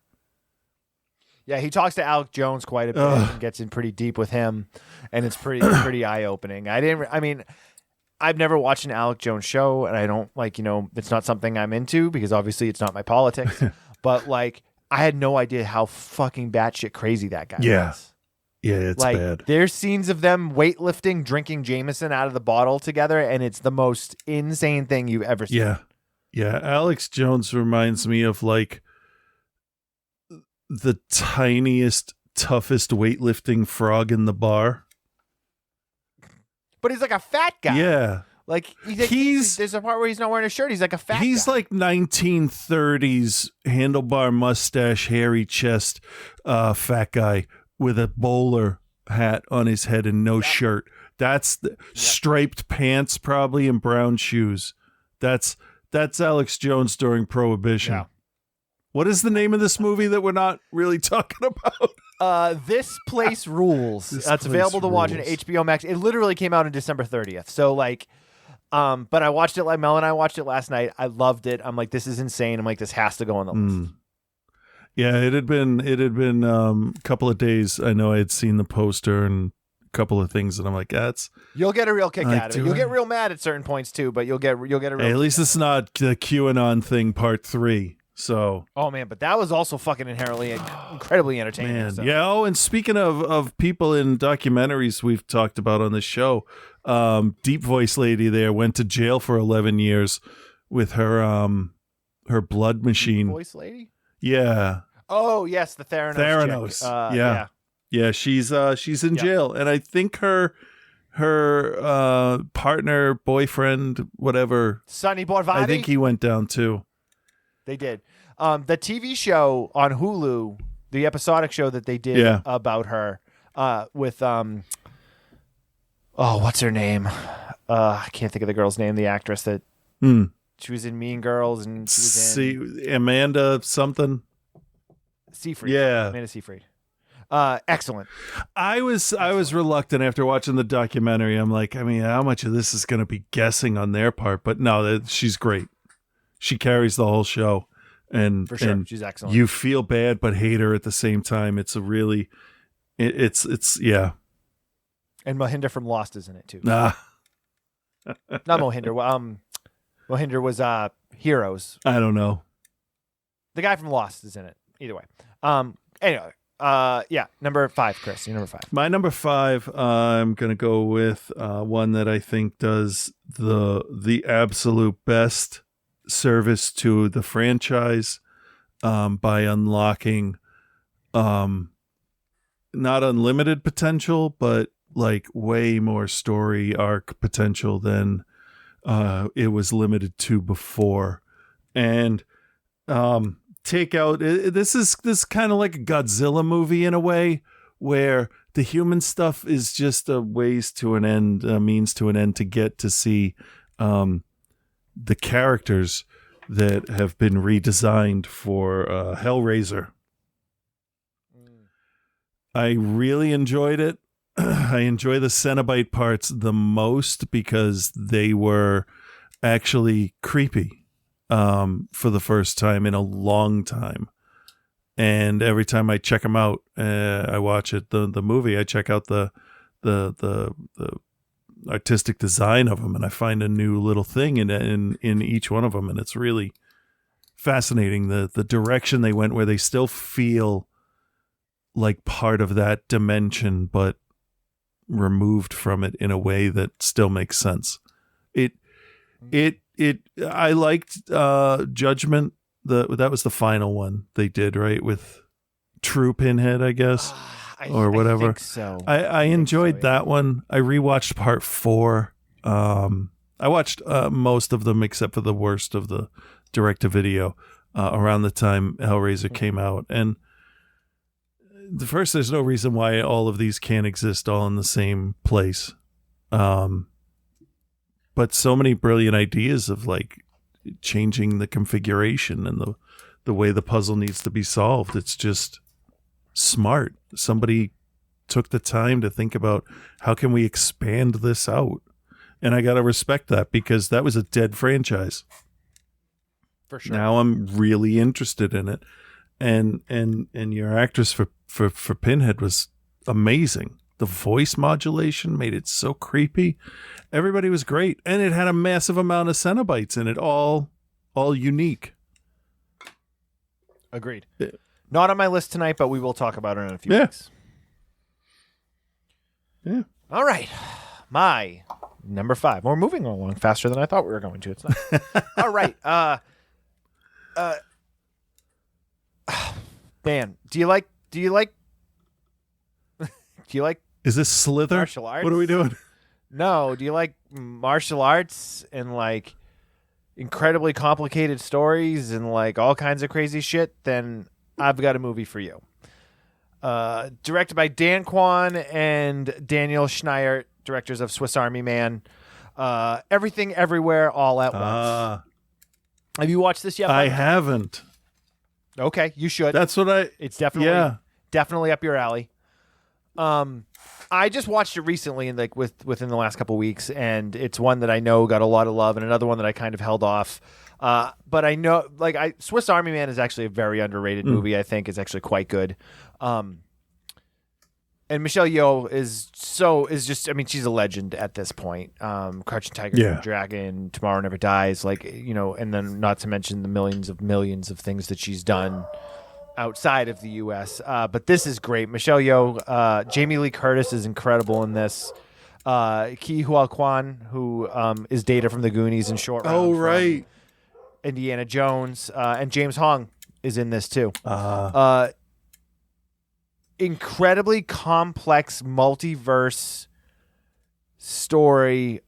Yeah, he talks to Alex Jones quite a bit and gets in pretty deep with him, and it's pretty eye-opening. I've never watched an Alex Jones show, and I don't it's not something I'm into because obviously it's not my politics. But like, I had no idea how fucking batshit crazy that guy was. Yeah, it's like, bad. There's scenes of them weightlifting, drinking Jameson out of the bottle together, and it's the most insane thing you've ever seen. Yeah. Alex Jones reminds me of like the tiniest, toughest weightlifting frog in the bar. But he's like a fat guy. Yeah. Like there's a part where he's not wearing a shirt. He's like a fat guy. He's like 1930s handlebar mustache, hairy chest, fat guy with a bowler hat on his head and no shirt. That's striped pants probably and brown shoes. That's Alex Jones during Prohibition. Yeah. What is the name of this movie that we're not really talking about? This Place Rules. That's available to watch on HBO Max. It literally came out on December 30th. So like, but I watched it, like Mel and I watched it last night. I loved it. I'm like, this is insane. I'm like, this has to go on the list. Yeah, it had been a couple of days. I know I had seen the poster and a couple of things, and I'm like, you'll get a real kick out of it. You'll get real mad at certain points too, but you'll get a real. Hey, at least it's not the QAnon thing part 3. So, oh man, but that was also fucking inherently incredibly entertaining. Man, so. yeah. Oh, and speaking of people in documentaries we've talked about on this show, Deep Voice lady there went to jail for 11 years with her blood machine. Deep Voice lady? Yeah. Oh yes, the Theranos. Chick. Yeah. She's in jail, and I think her partner, boyfriend, whatever, Sonny Borvati. I think he went down too. They did. The TV show on Hulu, the episodic show that they did about her, with what's her name? I can't think of the girl's name. The actress that she was in Mean Girls and she was in Amanda something. Seyfried. Yeah, Amanda Seyfried. Excellent. I was reluctant after watching the documentary. I'm like, how much of this is going to be guessing on their part? But no, she's great. She carries the whole show, and for sure, and she's excellent. You feel bad but hate her at the same time. It's a really, it's yeah. And Mohinder from Lost is in it too. Nah, not Mohinder. Mohinder was Heroes. I don't know. The guy from Lost is in it. Either way. Anyway, number 5, Chris. You're number 5. My number 5, I'm gonna go with one that I think does the absolute best service to the franchise by unlocking not unlimited potential, but like way more story arc potential than it was limited to before. And take out this is kind of like a Godzilla movie in a way, where the human stuff is just a ways to an end, a means to an end to get to see the characters that have been redesigned for Hellraiser. I really enjoyed it. I enjoy the Cenobite parts the most because they were actually creepy for the first time in a long time. And every time I check them out, I watch it, the movie, I check out the artistic design of them, and I find a new little thing in each one of them, and it's really fascinating the direction they went, where they still feel like part of that dimension, but removed from it in a way that still makes sense. I liked Judgment. That was the final one they did, right, with True Pinhead, I guess, or whatever. I think so. I enjoyed that one. I rewatched part 4. I watched most of them except for the worst of the direct-to-video around the time Hellraiser came out. And first, there's no reason why all of these can't exist all in the same place. But so many brilliant ideas of like changing the configuration and the way the puzzle needs to be solved. It's just smart. Somebody took the time to think about how can we expand this out. And I got to respect that, because that was a dead franchise. For sure. Now I'm really interested in it. And your actress for Pinhead was amazing. The voice modulation made it so creepy. Everybody was great, and it had a massive amount of Cenobites in it, all unique. Agreed. Yeah. Not on my list tonight, but we will talk about it in a few weeks. Yeah. All right, my number 5. We're moving along faster than I thought we were going to. It's not. All right. Man, do you like Is this Slither? Martial arts? What are we doing? No, do you like martial arts and like incredibly complicated stories and like all kinds of crazy shit? Then I've got a movie for you. Directed by Dan Kwan and Daniel Schneider, directors of Swiss Army Man. Everything Everywhere All at Once. Have you watched this yet? I haven't. Okay, you should. That's what It's definitely up your alley. I just watched it recently, and like within the last couple of weeks, and it's one that I know got a lot of love, and another one that I kind of held off. But I know, Swiss Army Man is actually a very underrated movie. I think it's actually quite good. And Michelle Yeoh is just, I mean, she's a legend at this point. Crouching Tiger, Dragon, Tomorrow Never Dies, and then not to mention the millions of things that she's done outside of the U.S. But this is great. Michelle Yeoh, Jamie Lee Curtis is incredible in this. Ke Huy Quan, who is Data from the Goonies and Short Round. Oh, right. Indiana Jones, and James Hong is in this too. Incredibly complex multiverse story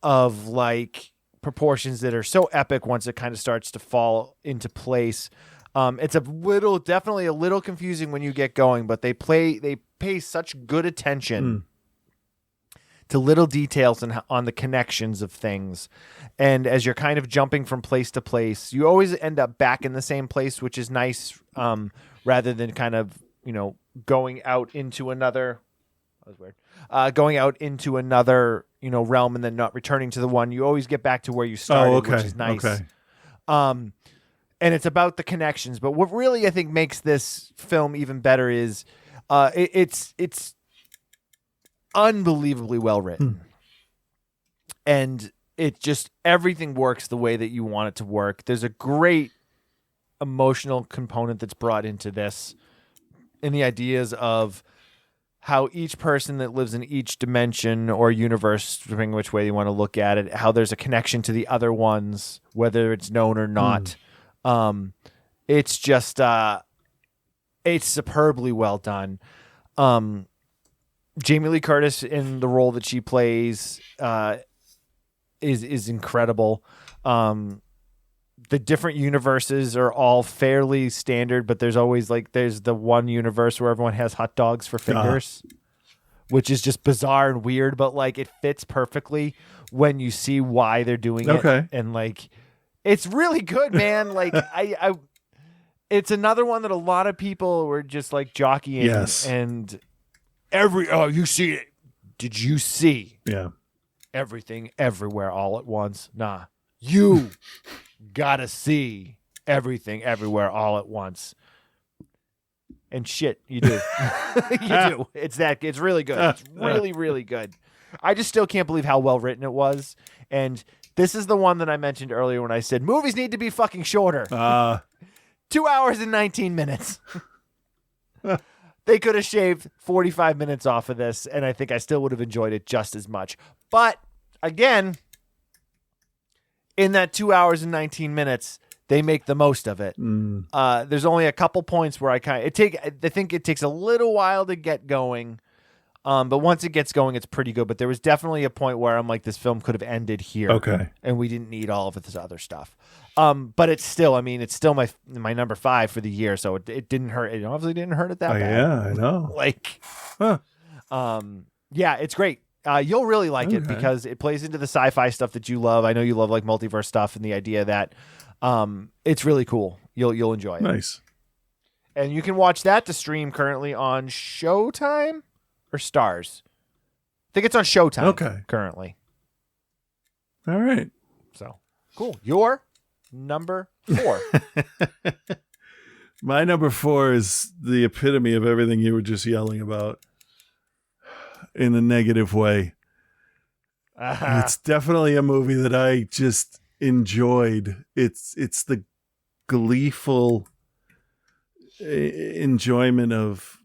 of like proportions that are so epic once it kind of starts to fall into place. It's definitely a little confusing when you get going, but they pay such good attention to little details and on the connections of things. And as you're kind of jumping from place to place, you always end up back in the same place, which is nice, rather than kind of, going out into another, that was weird, going out into another, realm and then not returning to the one. You always get back to where you started, which is nice. Okay. And it's about the connections. But what really I think makes this film even better is it's unbelievably well written. And it just, everything works the way that you want it to work. There's a great emotional component that's brought into this in the ideas of how each person that lives in each dimension or universe, depending which way you want to look at it, how there's a connection to the other ones, whether it's known or not. It's just it's superbly well done. Jamie Lee Curtis in the role that she plays is incredible. The different universes are all fairly standard, but there's always there's the one universe where everyone has hot dogs for fingers, which is just bizarre and weird, but it fits perfectly when you see why they're doing it. And it's really good, man. It's another one that a lot of people were just jockeying. Yes. And you see it. Did you see? Yeah. Everything everywhere all at once? Nah. You gotta see everything everywhere all at once. And shit, you do. You do. It's really good. It's really, really good. I just still can't believe how well written it was. And this is the one that I mentioned earlier when I said movies need to be fucking shorter. 2 hours and 19 minutes. They could have shaved 45 minutes off of this, and I think I still would have enjoyed it just as much. But again, in that 2 hours and 19 minutes, they make the most of it. There's only a couple points where I think it takes a little while to get going. But once it gets going, it's pretty good. But there was definitely a point where I'm like, this film could have ended here. Okay. And we didn't need all of this other stuff. But it's still my number 5 for the year. So it didn't hurt. It obviously didn't hurt it that bad. Yeah, I know. Yeah, it's great. You'll really like it because it plays into the sci-fi stuff that you love. I know you love multiverse stuff and the idea that it's really cool. You'll enjoy it. Nice. And you can watch that to stream currently on Showtime or Stars. I think it's on Showtime currently. All right. So cool. Your number 4. My number 4 is the epitome of everything you were just yelling about. In a negative way. It's definitely a movie that I just enjoyed. It's the gleeful enjoyment of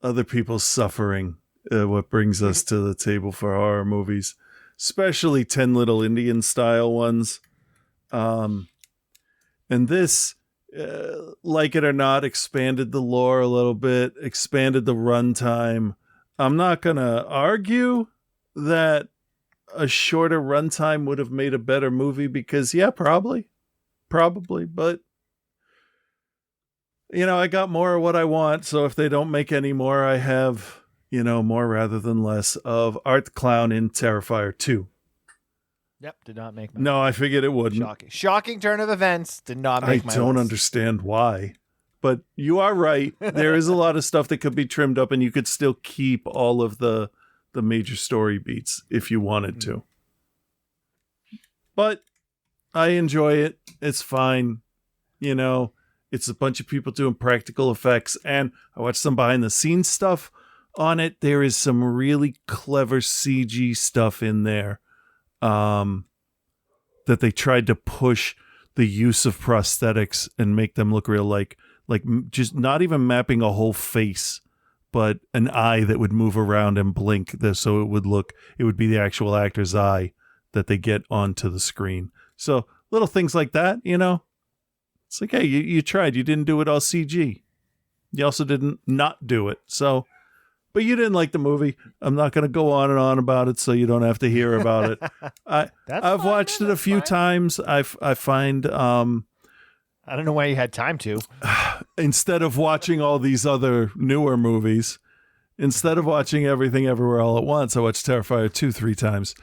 other people's suffering what brings us to the table for horror movies, especially 10 Little Indian style ones. And this, like it or not, expanded the lore a little bit, expanded the runtime. I'm not going to argue that a shorter runtime would have made a better movie because, yeah, probably. But, I got more of what I want. So if they don't make any more, I have, more rather than less of Art the Clown in Terrifier 2. Yep, did not make. No, I figured it wouldn't. Shocking turn of events. Did not make. I don't understand why. But you are right. There is a lot of stuff that could be trimmed up, and you could still keep all of the major story beats if you wanted to. But I enjoy it. It's fine. It's a bunch of people doing practical effects, and I watched some behind-the-scenes stuff on it. There is some really clever CG stuff in there that they tried to push the use of prosthetics and make them look real, like just not even mapping a whole face, but an eye that would move around and blink so it would be the actual actor's eye that they get onto the screen. So little things like that, it's like, hey, you tried, you didn't do it all CG. You also didn't not do it. So, but you didn't like the movie. I'm not going to go on and on about it so you don't have to hear about it. I've watched it a few times. I find, I don't know why you had time to. Instead of watching all these other newer movies, instead of watching Everything Everywhere All at Once, I watched Terrifier 2 3 times.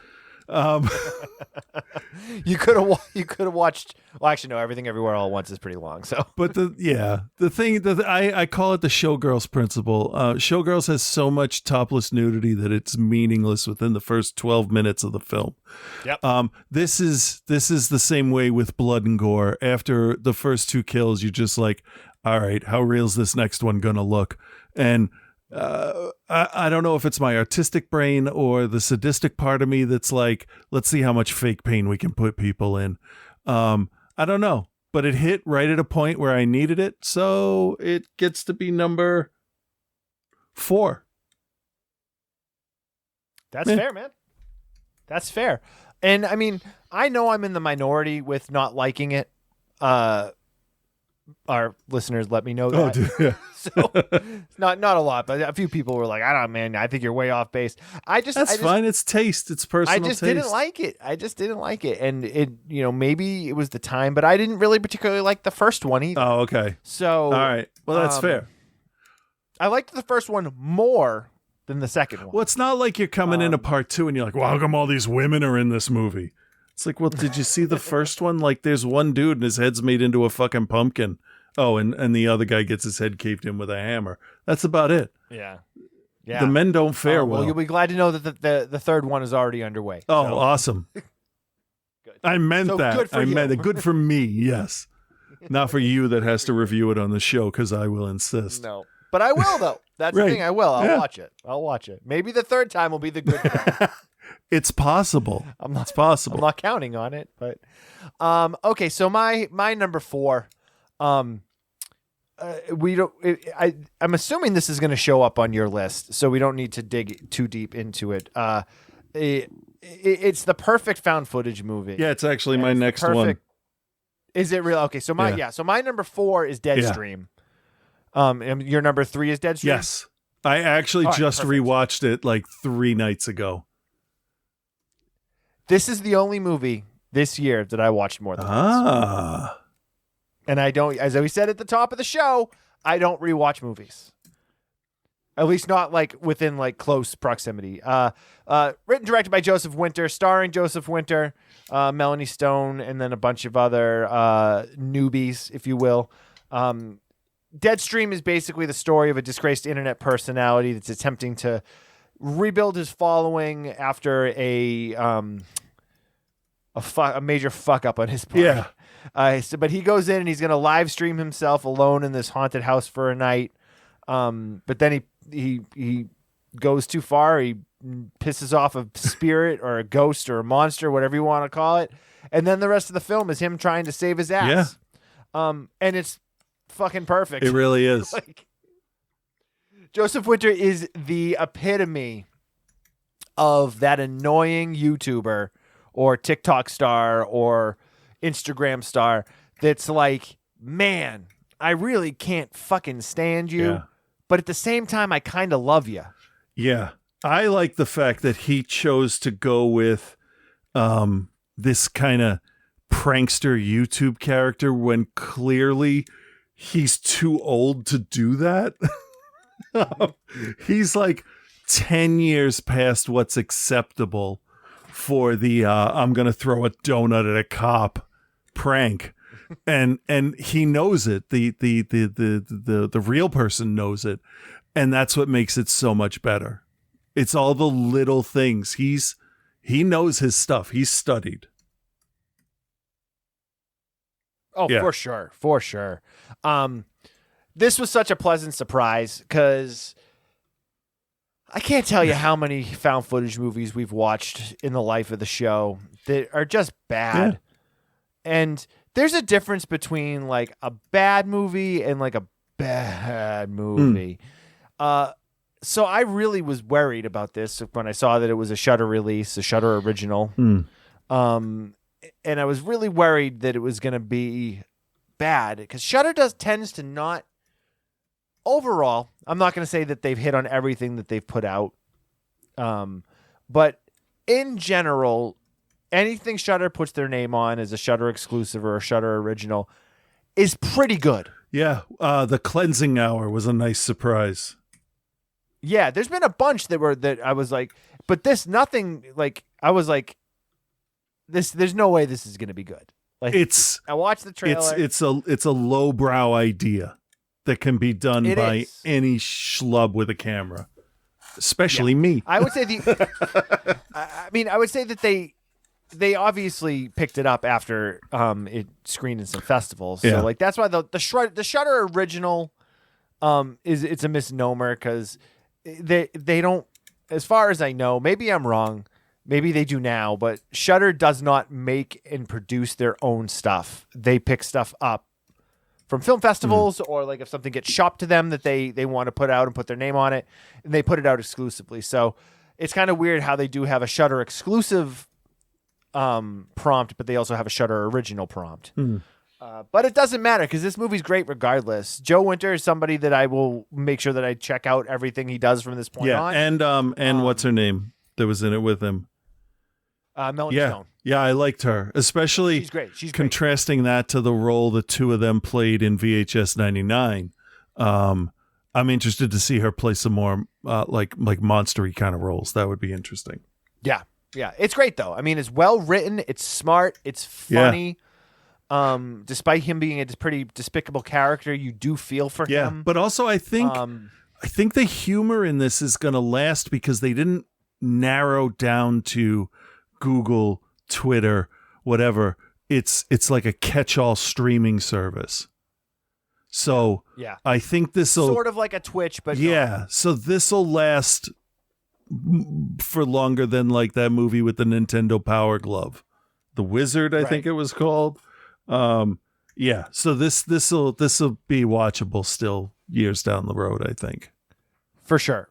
You could have watched. Well, actually, no. Everything Everywhere All at Once is pretty long. So, but I call it the Showgirls principle. Showgirls has so much topless nudity that it's meaningless within the first 12 minutes of the film. Yep. This is the same way with blood and gore. After the first 2 kills, you're just like, all right, how real is this next one gonna look? And I don't know if it's my artistic brain or the sadistic part of me that's like, let's see how much fake pain we can put people in. I don't know, but it hit right at a point where I needed it. So it gets to be number 4. That's fair, man. That's fair. And I mean, I know I'm in the minority with not liking it. Our listeners let me know that. Oh, dude, yeah. So not a lot, but a few people were like, "I don't know, man. I think you're way off base." That's fine. It's taste. It's personal taste. I just didn't like it, and it, maybe it was the time, but I didn't really particularly like the first one either. Oh, okay. So all right. Well, that's fair. I liked the first one more than the second one. Well, it's not like you're coming into part 2 and you're like, "Well, how come all these women are in this movie?" It's like, well, did you see the first one? Like, there's one dude and his head's made into a fucking pumpkin. Oh, and the other guy gets his head caved in with a hammer. That's about it. Yeah. The men don't fare well. You'll be glad to know that the third one is already underway. Oh, so. Awesome. Good. I meant that. Good for you. Meant it. Good for me, yes. Not for you that has to review it on the show, because I will insist. No. But I will, though. That's right. The thing. I will. I'll watch it. Maybe the third time will be the good time. It's possible. It's possible. I'm not counting on it, but okay. So my number 4, we don't. I'm assuming this is going to show up on your list, so we don't need to dig too deep into it. It's the perfect found footage movie. Yeah, it's actually my next one. Is it real? Okay, so my number 4 is Deadstream. And your number 3 is Deadstream. Yes, I actually just rewatched it like 3 nights ago. This is the only movie this year that I watched more than once. And I don't, as we said at the top of the show, I don't rewatch movies. At least not like within like close proximity. Written, directed by Joseph Winter, starring Joseph Winter, Melanie Stone, and then a bunch of other newbies, if you will. Deadstream is basically the story of a disgraced internet personality that's attempting to rebuild his following after a major fuck up on his part. Yeah. But he goes in and he's going to live stream himself alone in this haunted house for a night. But then he goes too far. He pisses off a spirit or a ghost or a monster, whatever you want to call it. And then the rest of the film is him trying to save his ass. Yeah. And it's fucking perfect. It really is. Joseph Winter is the epitome of that annoying YouTuber or TikTok star or Instagram star that's like, man, I really can't fucking stand you, but at the same time, I kind of love you. Yeah. I like the fact that he chose to go with this kind of prankster YouTube character when clearly he's too old to do that. He's like 10 years past what's acceptable for the I'm gonna throw a donut at a cop prank, and he knows it. The real person knows it, and that's what makes it so much better. It's all the little things. He knows his stuff. He's studied. Oh, yeah. For sure. This was such a pleasant surprise because I can't tell you how many found footage movies we've watched in the life of the show that are just bad. Yeah. And there's a difference between like a bad movie and like a bad movie. So I really was worried about this when I saw that it was a Shudder release, a Shudder original. And I was really worried that it was going to be bad because Shudder tends to not. Overall, I'm not going to say that they've hit on everything that they've put out, but in general, anything Shudder puts their name on as a Shudder exclusive or a Shudder original is pretty good. Yeah, The Cleansing Hour was a nice surprise. Yeah, there's been a bunch that I was like, but this nothing like I was like, this. There's no way this is going to be good. Like I watched the trailer. It's a lowbrow idea that can be done by any schlub with a camera, especially me. I would say I would say that they obviously picked it up after it screened in some festivals. So like that's why the Shudder original it's a misnomer because they don't, as far as I know, maybe I'm wrong, maybe they do now, but Shudder does not make and produce their own stuff. They pick stuff up from film festivals, or like if something gets shopped to them that they want to put out and put their name on it, and they put it out exclusively. So it's kind of weird how they do have a Shudder exclusive prompt, but they also have a Shudder original prompt. But it doesn't matter because this movie's great regardless. Joe Winter is somebody that I will make sure that I check out everything he does from this point on. And what's her name that was in it with him? Melanie Stone. Yeah, I liked her, especially She's great. She's contrasting that to the role the two of them played in VHS 99. I'm interested to see her play some more like monster-y kind of roles. That would be interesting. Yeah. It's great though. I mean, it's well written. It's smart. It's funny. Despite him being a pretty despicable character, you do feel for him. But also, I think the humor in this is going to last because they didn't narrow down to Google, Twitter, whatever. It's like a catch-all streaming service. So I think this will sort of like a Twitch, but so this will last for longer than like that movie with the Nintendo Power Glove, The Wizard, I think it was called. So this will be watchable still years down the road, I think. For sure.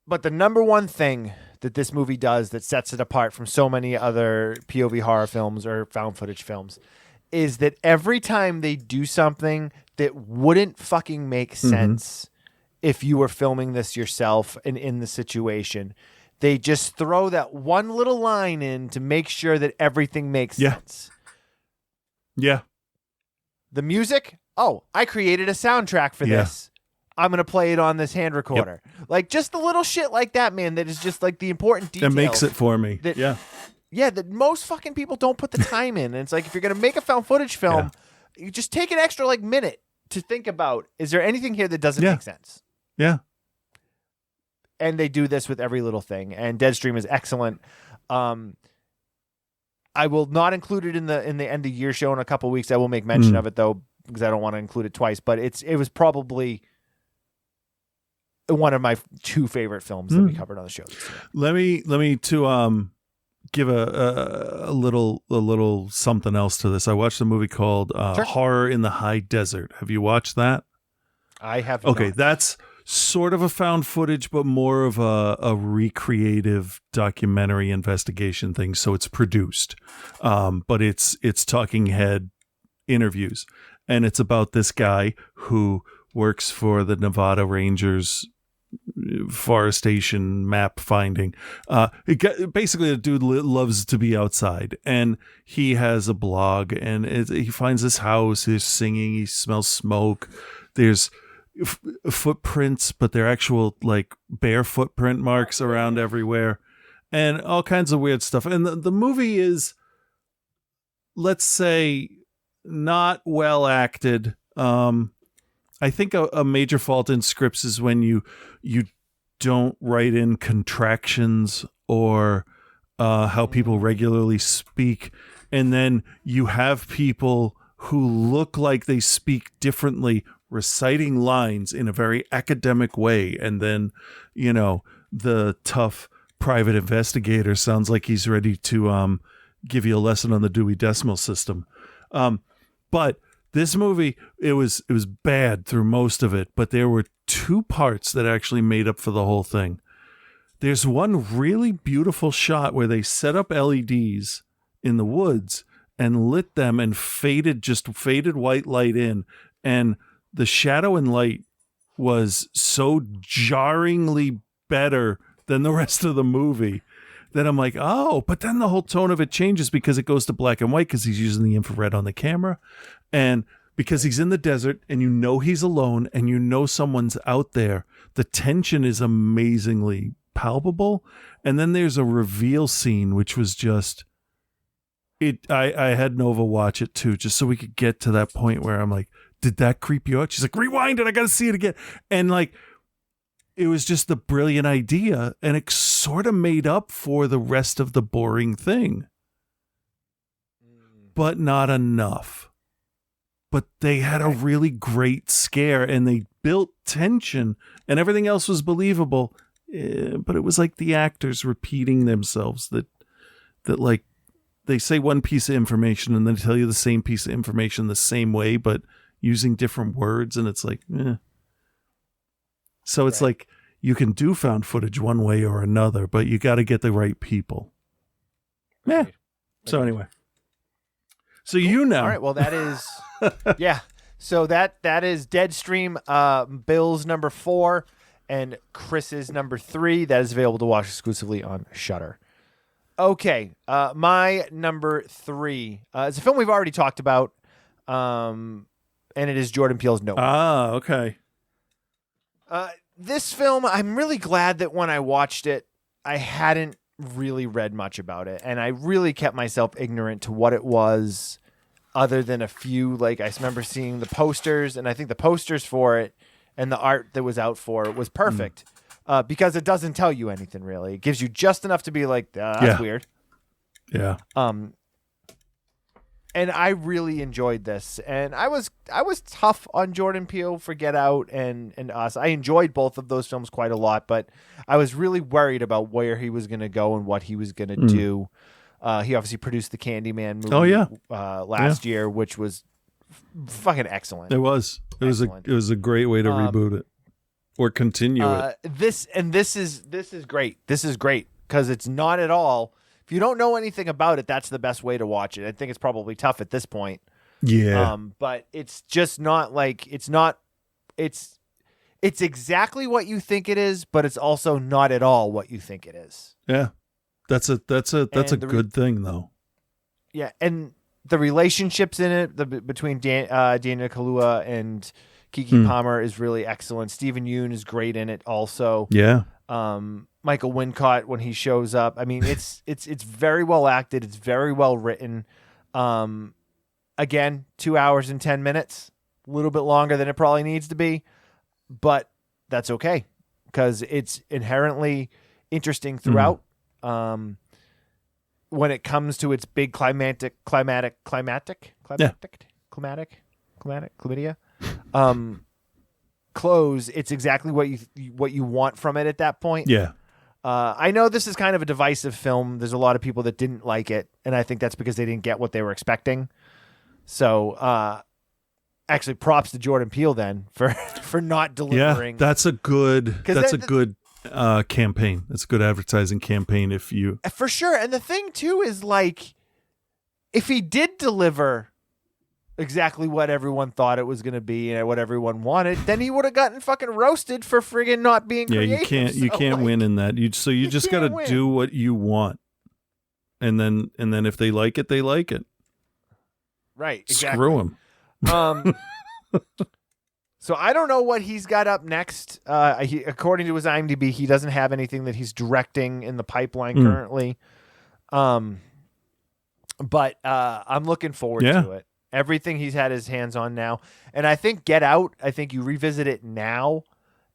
But the number one thing that this movie does that sets it apart from so many other POV horror films or found footage films is that every time they do something that wouldn't fucking make sense if you were filming this yourself and in the situation, they just throw that one little line in to make sure that everything makes sense. Yeah. The music, I created a soundtrack for this. I'm going to play it on this hand recorder. Like just the little shit like that, man, that is just like the important details. It makes it for me. That most fucking people don't put the time in. And it's like, if you're going to make a found footage film, you just take an extra like minute to think about, is there anything here that doesn't make sense? Yeah. And they do this with every little thing. And Deadstream is excellent. I will not include it in the end of year show in a couple of weeks. I will make mention of it though, because I don't want to include it twice. But it was probably one of my two favorite films that we covered on the show this year. Let me give a little something else to this. I watched a movie called Horror in the High Desert. Have you watched that? I have. Okay, not. That's sort of a found footage, but more of a recreative documentary investigation thing. So it's produced, but it's talking head interviews, and it's about this guy who works for the Nevada Rangers forestation map finding. Basically a dude loves to be outside, and he has a blog, and he finds this house, he's singing, he smells smoke, there's footprints, but they're actual like bare footprint marks around everywhere, and all kinds of weird stuff. And the movie is, let's say, not well acted. I think a major fault in scripts is when you don't write in contractions or how people regularly speak, and then you have people who look like they speak differently reciting lines in a very academic way, and then the tough private investigator sounds like he's ready to give you a lesson on the Dewey Decimal System. But this movie, it was bad through most of it, but there were two parts that actually made up for the whole thing. There's one really beautiful shot where they set up LEDs in the woods and lit them and faded white light in, and the shadow and light was so jarringly better than the rest of the movie that I'm like, but then the whole tone of it changes because it goes to black and white because he's using the infrared on the camera. And because he's in the desert and he's alone and someone's out there, the tension is amazingly palpable. And then there's a reveal scene, which was just I had Nova watch it too, just so we could get to that point where I'm like, did that creep you out? She's like, rewind it, I gotta see it again. And like, it was just the brilliant idea, and it sort of made up for the rest of the boring thing, but not enough. But they had a really great scare, and they built tension, and everything else was believable. But it was like the actors repeating themselves that like they say one piece of information and then tell you the same piece of information the same way, but using different words, and it's like, eh. So it's like you can do found footage one way or another, but you got to get the right people. Yeah. So anyway. So you know. All right. Well, that is yeah. So that is Deadstream, Bill's number 4 and Chris's number 3. That is available to watch exclusively on Shudder. Okay. My number 3 is a film we've already talked about. And it is Jordan Peele's Nope. Ah, okay. This film, I'm really glad that when I watched it, I hadn't really read much about it, and I really kept myself ignorant to what it was, other than a few. Like, I remember seeing the posters, and I think the posters for it and the art that was out for it was perfect, because it doesn't tell you anything really. It gives you just enough to be like, that's weird. Yeah. And I really enjoyed this, and I was tough on Jordan Peele for Get Out and Us. I enjoyed both of those films quite a lot, but I was really worried about where he was going to go and what he was going to do. He obviously produced the Candyman movie last year, which was fucking excellent. It was. It was a great way to reboot it or continue it. This is great. This is great because it's not at all. If you don't know anything about it, that's the best way to watch it. I think it's probably tough at this point. Yeah. But it's just not like it's exactly what you think it is, but it's also not at all what you think it is. Yeah. That's a good thing though. Yeah, and the relationships in it between Daniel Kaluuya and Keke Palmer is really excellent. Stephen Yeun is great in it also. Yeah. Michael Wincott when he shows up. I mean, it's very well acted. It's very well written. Again, 2 hours and 10 minutes, a little bit longer than it probably needs to be, but that's okay because it's inherently interesting throughout. When it comes to its big climatic close, it's exactly what you want from it at that point. Yeah. I know this is kind of a divisive film. There's a lot of people that didn't like it, and I think that's because they didn't get what they were expecting. So, actually, props to Jordan Peele then for not delivering. Yeah, that's a good campaign. It's a good advertising campaign if you for sure. And the thing too is like, if he did deliver exactly what everyone thought it was going to be and what everyone wanted, then he would have gotten fucking roasted for friggin' not being creative. You can't win in that. You just got to do what you want, and then if they like it, they like it. Right. Exactly. Screw them. So I don't know what he's got up next. According to his IMDb, he doesn't have anything that he's directing in the pipeline currently. But I'm looking forward to it. Everything he's had his hands on now. And I think Get Out, I think you revisit it now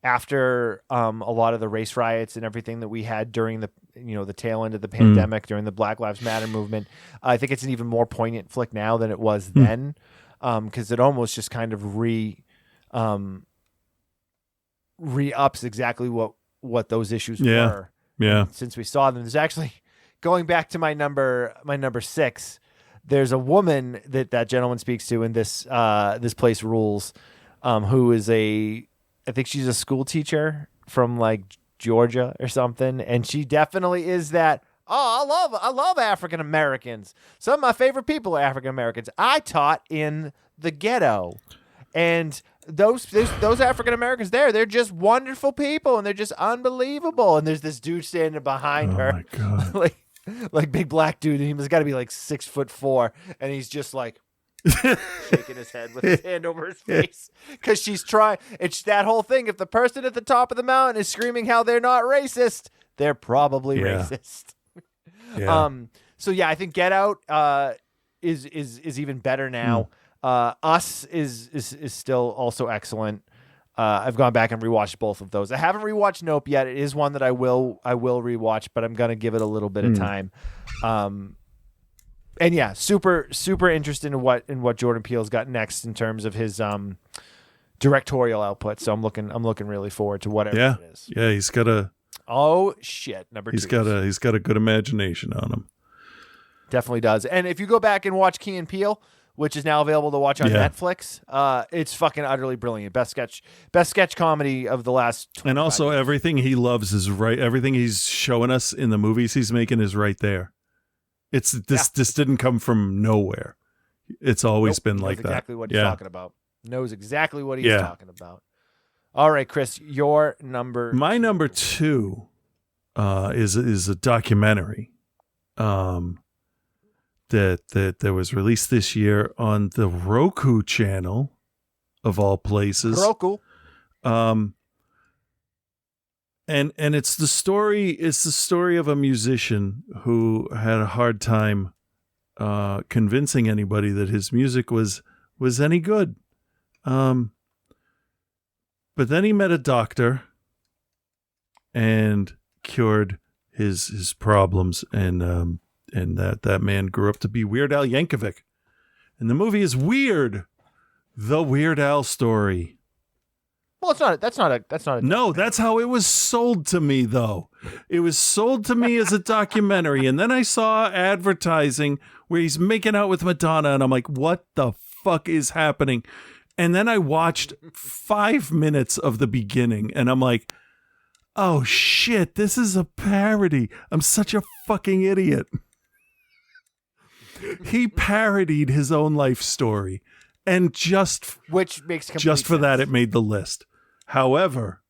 after a lot of the race riots and everything that we had during the tail end of the pandemic, during the Black Lives Matter movement. I think it's an even more poignant flick now than it was then, because it almost just kind of re-ups exactly what those issues were. Yeah. Since we saw them. There's actually, going back to my number 6, there's a woman that gentleman speaks to in this Place Rules, who is I think she's a school teacher from like Georgia or something, and she definitely is that. Oh, I love African Americans. Some of my favorite people are African Americans. I taught in the ghetto, and those African Americans they're just wonderful people, and they're just unbelievable. And there's this dude standing behind her. Oh my God. like big black dude, and he's got to be like 6'4", and he's just like shaking his head with his hand over his face because she's trying. It's that whole thing. If the person at the top of the mountain is screaming how they're not racist, they're probably racist. Yeah. So yeah, I think Get Out is even better now. Us is still also excellent. I've gone back and rewatched both of those. I haven't rewatched Nope yet. It is one that I will rewatch, but I'm gonna give it a little bit of time. And yeah, super interested in what Jordan Peele's got next in terms of his directorial output. So I'm looking really forward to whatever it is. Yeah, he's got a oh shit number 2. He's got a good imagination on him. Definitely does. And if you go back and watch Key and Peele, which is now available to watch on Netflix, it's fucking utterly brilliant. Best sketch comedy of the last 25 And also years. everything he loves is right. Everything he's showing us in the movies he's making is right there. It's this didn't come from nowhere. It's always been like that. Exactly what he's talking about. Knows exactly what he's talking about. All right, Chris, your number. My number 2 is a documentary that was released this year on the Roku channel, of all places. Roku. And it's the story of a musician who had a hard time convincing anybody that his music was any good. But then he met a doctor and cured his problems, and that man grew up to be Weird Al Yankovic. And the movie is Weird, the Weird Al story. Well, that's not a. No, that's how it was sold to me, though. It was sold to me as a documentary, and then I saw advertising where he's making out with Madonna, and I'm like, what the fuck is happening? And then I watched 5 minutes of the beginning, and I'm like, oh shit, this is a parody. I'm such a fucking idiot. He parodied his own life story, and which makes complete just for sense. that it made the list. However,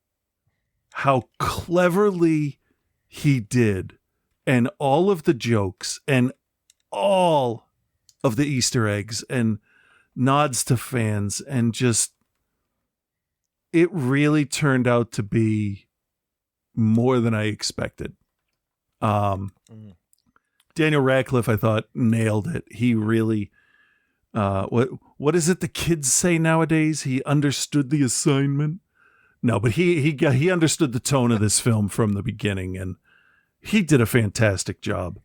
how cleverly he did, and all of the jokes and all of the Easter eggs and nods to fans, and just it really turned out to be more than I expected. Daniel Radcliffe, I thought, nailed it. He really what is it the kids say nowadays? He understood the assignment. No, but he understood the tone of this film from the beginning, and he did a fantastic job.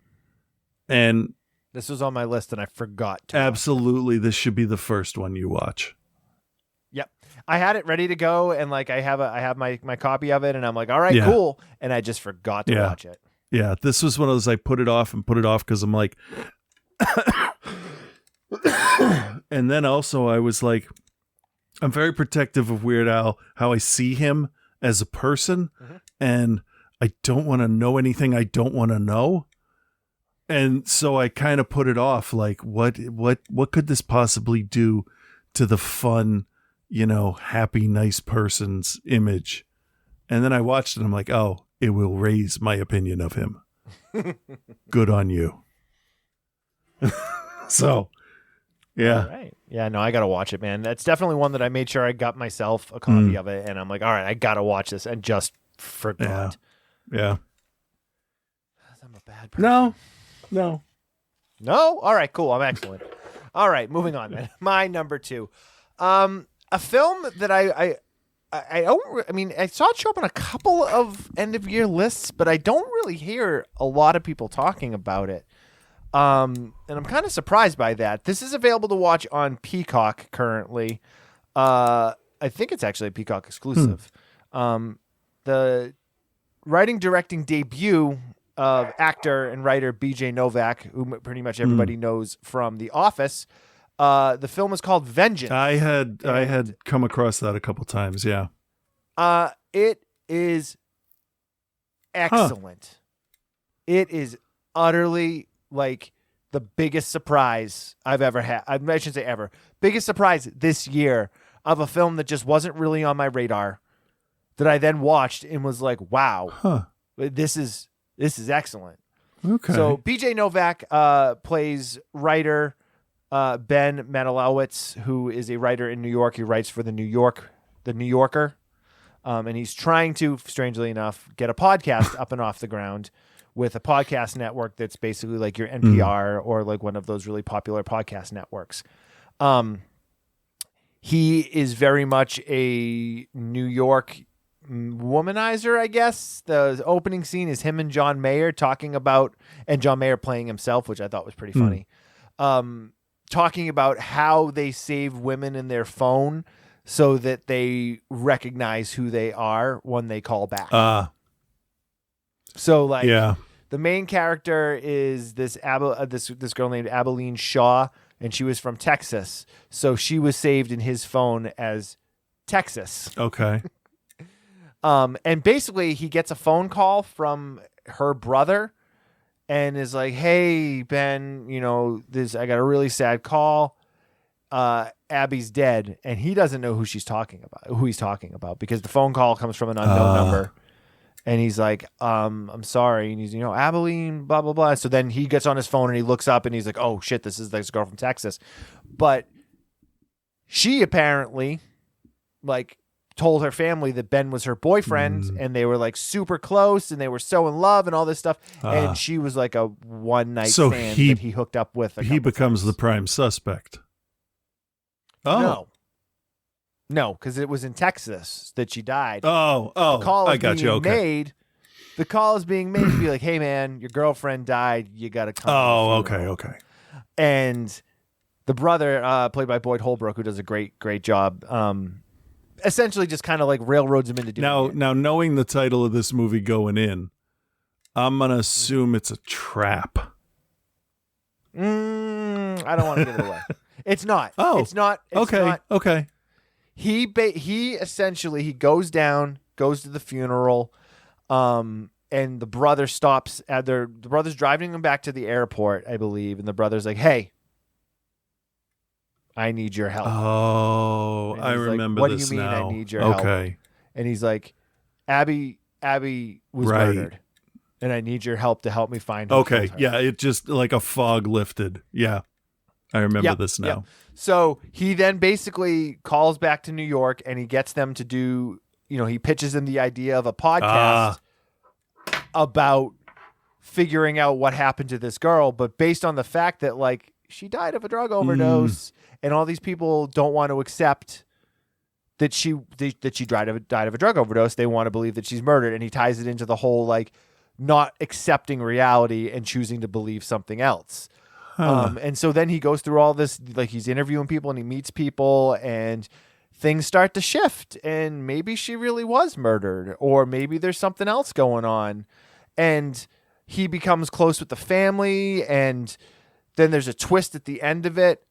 And this was on my list, and I forgot to. Absolutely, this should be the first one you watch. Yep, I had it ready to go, and like I have my copy of it, and I'm like, all right, cool, and I just forgot to watch it. Yeah, this was one of those I put it off because I'm like, and then also I was like, I'm very protective of Weird Al, how I see him as a person, and I don't want to know anything I don't want to know. And so I kind of put it off, like, what could this possibly do to the fun, happy, nice person's image? And then I watched it, and I'm like, oh, it will raise my opinion of him. Good on you. So, yeah. All right. Yeah, no, I got to watch it, man. That's definitely one that I made sure I got myself a copy of it, and I'm like, all right, I got to watch this, and just forgot. Yeah. I'm a bad person. No. All right, cool. I'm excellent. All right, moving on, man. My number 2. A film that I saw it show up on a couple of end of year lists, but I don't really hear a lot of people talking about it. And I'm kind of surprised by that. This is available to watch on Peacock currently. I think it's actually a Peacock exclusive. The writing directing debut of actor and writer BJ Novak, who pretty much everybody knows from The Office. The film is called Vengeance. I had come across that a couple times. Yeah. It is excellent. It is utterly like the biggest surprise I've ever had. I shouldn't say ever. Biggest surprise this year of a film that just wasn't really on my radar, that I then watched and was like, wow, this is excellent. Okay. So BJ Novak plays writer Ben Manilowitz, who is a writer in New York. He writes for the New Yorker. And he's trying to, strangely enough, get a podcast up and off the ground with a podcast network that's basically like your NPR or like one of those really popular podcast networks. He is very much a New York womanizer, I guess. The opening scene is him and John Mayer talking about, and John Mayer playing himself, which I thought was pretty funny, talking about how they save women in their phone so that they recognize who they are when they call back. So like, the main character is this this girl named Abilene Shaw, and she was from Texas. So she was saved in his phone as Texas. Okay. And basically he gets a phone call from her brother and is like, "Hey, Ben, I got a really sad call. Abby's dead," and he doesn't know who he's talking about because the phone call comes from an unknown number. And he's like, "I'm sorry." And he's, Abilene, blah, blah, blah. So then he gets on his phone and he looks up and he's like, "Oh shit, this is this girl from Texas." But she apparently told her family that Ben was her boyfriend and they were super close and they were so in love and all this stuff. And she was like a one night stand that he hooked up with. He becomes the prime suspect. Oh. No, because it was in Texas that she died. Oh, the call I got you. Okay. The call is being made to be like, "Hey, man, your girlfriend died. You got to come." Oh, okay. And the brother, played by Boyd Holbrook, who does a great job, essentially just kind of railroads him into doing it. Now, knowing the title of this movie going in, I'm going to assume it's a trap. I don't want to give it away. It's not. Oh, it's not. It's okay. Not. Okay. He essentially goes to the funeral, and the brother stops at the brother's driving him back to the airport, I believe, and the brother's like, "Hey, I need your help." Oh, I remember what this do you mean now. I need your help? Okay. And he's like, Abby was murdered, and I need your help to help me find her. Okay, yeah, it just like a fog lifted. Yeah, I remember this now. Yep. So he then basically calls back to New York, and he gets them to do, he pitches them the idea of a podcast about figuring out what happened to this girl, but based on the fact that she died of a drug overdose, and all these people don't want to accept that she died of a drug overdose. They want to believe that she's murdered, and he ties it into the whole not accepting reality and choosing to believe something else. And so then he goes through all this, he's interviewing people and he meets people and things start to shift, and maybe she really was murdered, or maybe there's something else going on, and he becomes close with the family, and then there's a twist at the end of it.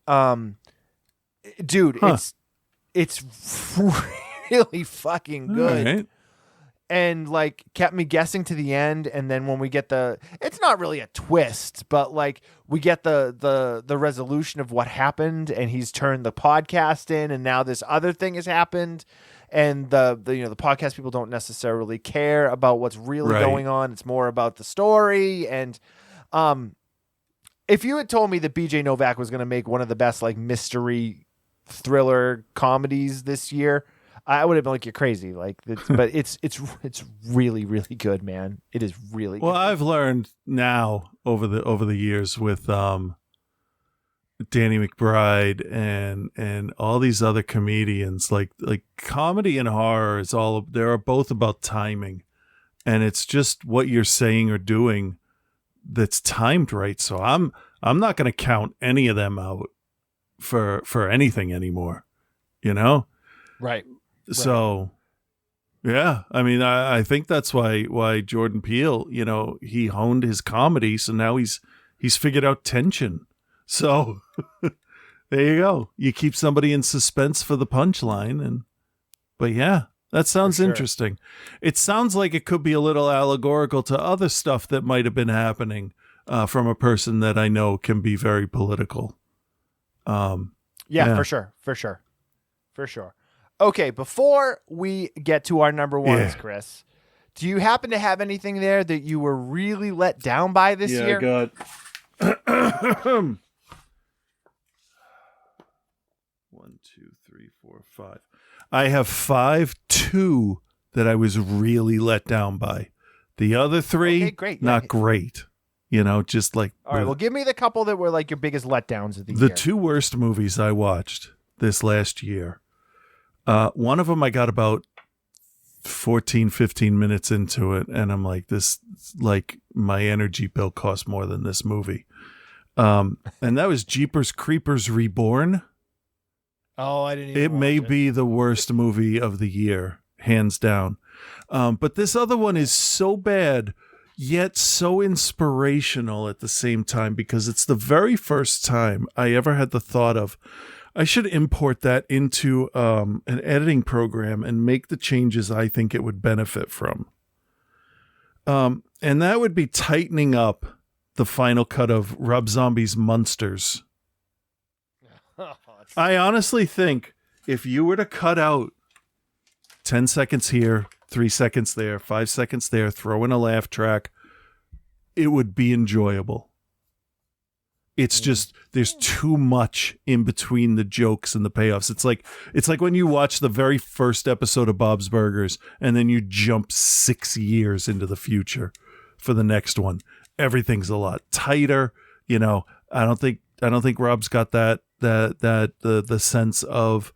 Dude, it's really fucking good. All right. And kept me guessing to the end, and then when we get it's not really a twist, but we get the resolution of what happened, and he's turned the podcast in, and now this other thing has happened, and the podcast people don't necessarily care about what's really going on. It's more about the story. And if you had told me that BJ Novak was going to make one of the best mystery thriller comedies this year, I would have been like, "You're crazy!" But it's really, really good, man. It is really well. good. I've learned now over the years with Danny McBride and all these other comedians, like comedy and horror they are both about timing, and it's just what you're saying or doing that's timed right. So I'm not going to count any of them out for anything anymore, Right. So, yeah, I mean, I think that's why Jordan Peele, he honed his comedy, so now he's figured out tension. So there you go. You keep somebody in suspense for the punchline, but yeah, that sounds interesting. It sounds like it could be a little allegorical to other stuff that might have been happening from a person that I know can be very political. Yeah, for sure. Okay, before we get to our number ones, Chris, do you happen to have anything there that you were really let down by this year? Yeah, I got 1, 2, 3, 4, 5. I have 5, 2 that I was really let down by. The other 3, not great. Just all right, well, give me the couple that were your biggest letdowns of the year. The 2 worst movies I watched this last year. One of them I got about 14, 15 minutes into it, and I'm like, this, my energy bill cost more than this movie. And that was Jeepers Creepers Reborn. Oh, I didn't even It may be the worst movie of the year, hands down. But this other one is so bad, yet so inspirational at the same time, because it's the very first time I ever had the thought of, I should import that into an editing program and make the changes I think it would benefit from. And that would be tightening up the final cut of Rob Zombie's Monsters. I honestly think if you were to cut out 10 seconds here, 3 seconds there, 5 seconds there, throw in a laugh track, it would be enjoyable. It's just, there's too much in between the jokes and the payoffs. It's like when you watch the very first episode of Bob's Burgers and then you jump 6 years into the future for the next one. Everything's a lot tighter. You know, I don't think Rob's got the sense of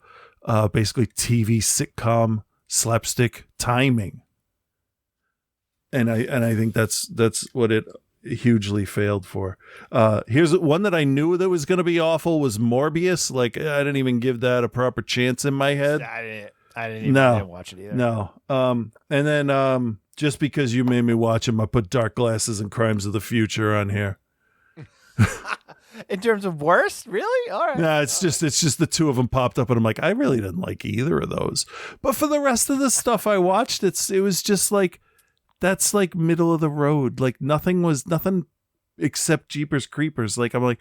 basically TV sitcom slapstick timing. And I think that's what it hugely failed for. Here's one that I knew that was going to be awful was Morbius. Like, I didn't even give that a proper chance in my head. I didn't watch it either. No. And then just because you made me watch him, I put Dark Glasses and Crimes of the Future on here. In terms of worst, really? All right. Nah, it's just the two of them popped up, and I'm like, I really didn't like either of those. But for the rest of the stuff I watched, it was just like, that's like middle of the road. Like nothing except Jeepers Creepers. Like, I'm like,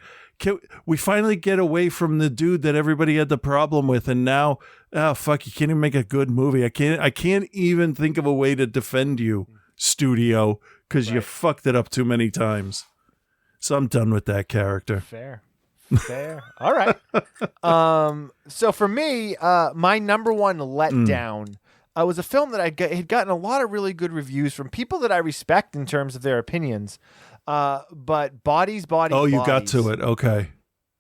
we finally get away from the dude that everybody had the problem with, and now, oh fuck, you can't even make a good movie. I can't even think of a way to defend you, studio, because you fucked it up too many times. So I'm done with that character. Fair. All right. So for me, my number one letdown was a film that had gotten a lot of really good reviews from people that I respect in terms of their opinions. But Bodies. Oh, you got to it. Okay.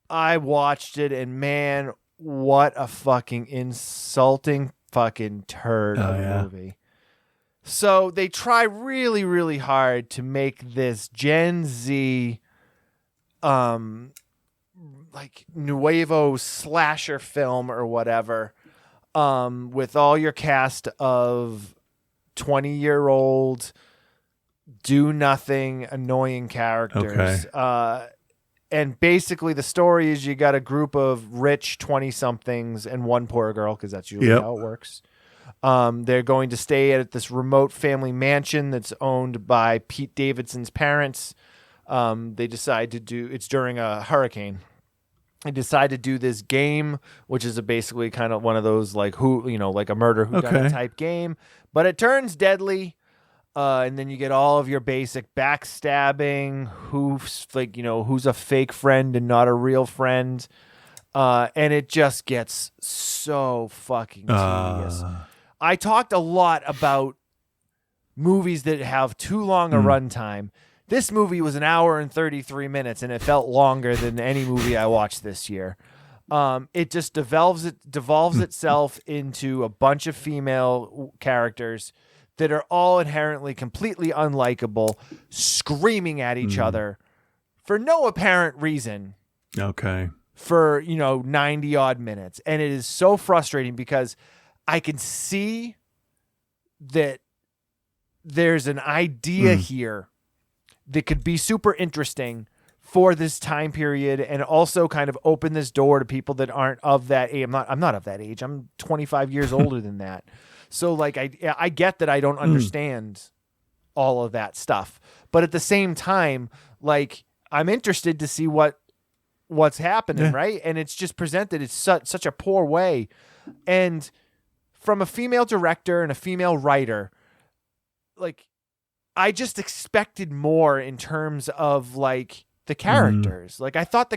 I watched it, and man, what a fucking insulting fucking turd of a movie. So they try really, really hard to make this Gen Z like nuevo slasher film or whatever, with all your cast of 20-year-old do nothing annoying characters. Okay. And basically the story is you got a group of rich 20-somethings and one poor girl, because that's usually how it works. They're going to stay at this remote family mansion that's owned by Pete Davidson's parents. They decide to do, it's during a hurricane. They decide to do this game, which is basically kind of one of those like like a murder whodunit type game, but it turns deadly. And then you get all of your basic backstabbing, who's a fake friend and not a real friend. And it just gets so fucking tedious. I talked a lot about movies that have too long a runtime. This movie was an hour and 33 minutes, and it felt longer than any movie I watched this year. It just devolves itself into a bunch of female characters that are all inherently completely unlikable, screaming at each other for no apparent reason. Okay. For 90 odd minutes, and it is so frustrating because I can see that there's an idea here that could be super interesting for this time period, and also kind of open this door to people that aren't of that age. I'm not of that age. I'm 25 years older than that. So like I get that I don't understand all of that stuff, but at the same time, like I'm interested to see what's happening, right? And it's just presented in such a poor way. And from a female director and a female writer, like I just expected more in terms of like the characters. Like I thought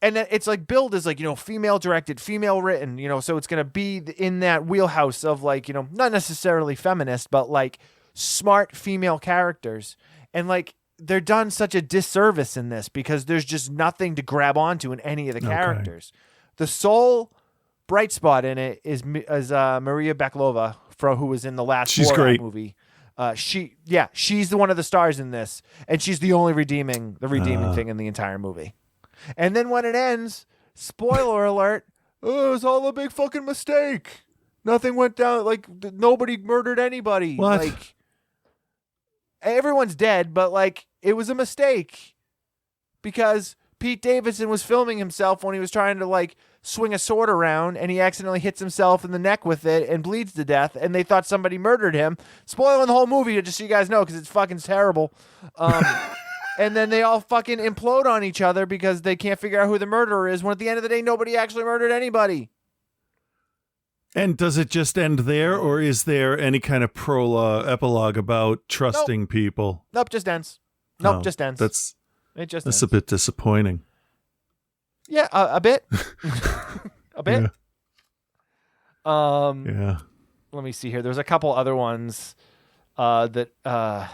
and it's like billed as like, female directed, female written, so it's going to be in that wheelhouse of like, not necessarily feminist, but like smart female characters. And like, they're done such a disservice in this because there's just nothing to grab onto in any of the characters. The sole bright spot in it is Maria Bakalova, who was in the last Borat movie. She's the one of the stars in this, and she's the only redeeming thing in the entire movie. And then when it ends, spoiler alert, it was all a big fucking mistake. Nothing went down. Like nobody murdered anybody. What? Like, everyone's dead, but like it was a mistake because Pete Davidson was filming himself when he was trying to like swing a sword around, and he accidentally hits himself in the neck with it and bleeds to death, and they thought somebody murdered him. Spoiling the whole movie, just so you guys know, because it's fucking terrible. And then they all fucking implode on each other because they can't figure out who the murderer is, when at the end of the day, nobody actually murdered anybody. And does it just end there, or is there any kind of epilogue about trusting people? Nope, just ends. Nope, just ends. That's ends. A bit disappointing. Yeah, a bit. A bit. Yeah. Yeah. Let me see here. There's a couple other ones that I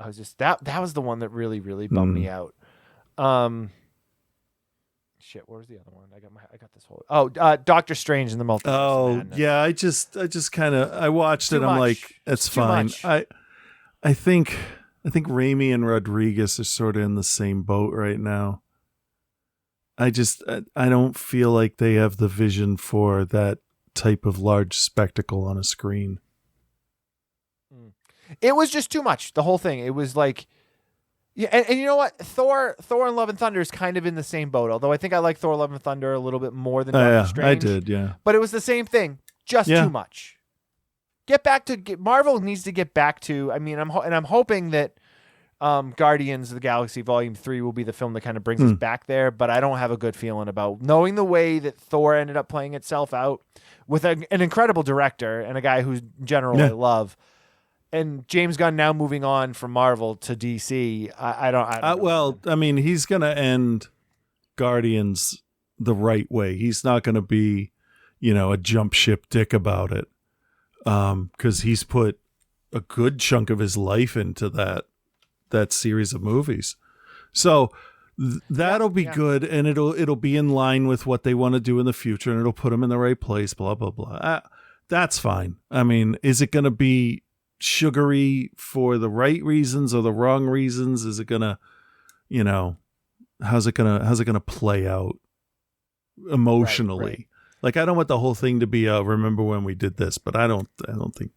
was just that was the one that really bummed me out. Shit, what was the other one? I got this whole Doctor Strange in the Multiverse. Oh, yeah, I just kind of I watched it. I'm like, it's fine. I think Raimi and Rodriguez are sort of in the same boat right now. I don't feel like they have the vision for that type of large spectacle on a screen. It was just too much. The whole thing. It was like, yeah, and you know what? Thor and Love and Thunder is kind of in the same boat. Although I think I like Thor: Love and Thunder a little bit more than Doctor Strange. I did, yeah. But it was the same thing. Just too much. Marvel needs to get back to. I mean, I'm hoping that Guardians of the Galaxy Volume 3 will be the film that kind of brings us back there, but I don't have a good feeling about knowing the way that Thor ended up playing itself out with an incredible director and a guy who's in general I love, and James Gunn now moving on from Marvel to DC. I don't well, I mean, he's going to end Guardians the right way. He's not going to be, a jump ship dick about it, because he's put a good chunk of his life into that series of movies. So that'll be good, and it'll be in line with what they want to do in the future, and it'll put them in the right place, blah blah blah. That's fine. I mean, is it going to be sugary for the right reasons or the wrong reasons? Is it going to, how's it going to play out emotionally? Right. Like, I don't want the whole thing to be remember when we did this, but I don't think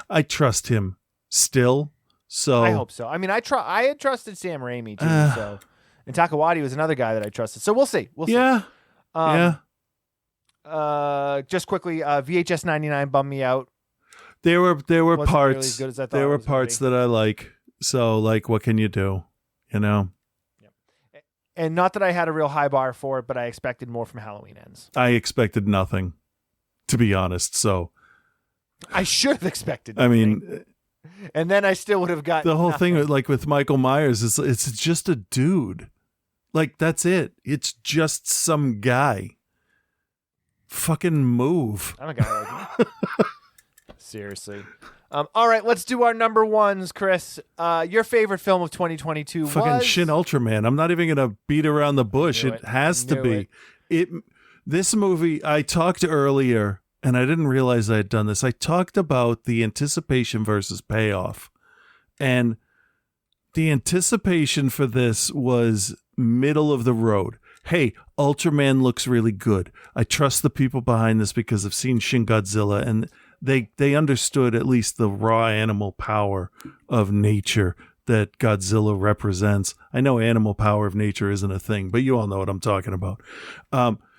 I trust him still. So I hope so. I mean, I had trusted Sam Raimi too. So, and Takawati was another guy that I trusted. So we'll see. Yeah. Just quickly, VHS 99 bummed me out. There were Wasn't parts. Really as good as I thought there were parts that I like. So, like, what can you do? Yep. And not that I had a real high bar for it, but I expected more from Halloween Ends. I expected nothing, to be honest. So I should have expected nothing. I mean, and then I still would have gotten the whole nothing. thing, like with Michael Myers, is it's just a dude. Like, that's it. It's just some guy. Fucking move. I'm a guy like you. Seriously. All right, let's do our number ones, Chris. Your favorite film of 2022 fucking Shin Ultraman. I'm not even gonna beat around the bush. It has to be. This movie, I talked earlier, and I didn't realize I had done this. I talked about the anticipation versus payoff. And the anticipation for this was middle of the road. Hey, Ultraman looks really good. I trust the people behind this because I've seen Shin Godzilla, and they understood at least the raw animal power of nature that Godzilla represents. I know animal power of nature isn't a thing, but you all know what I'm talking about.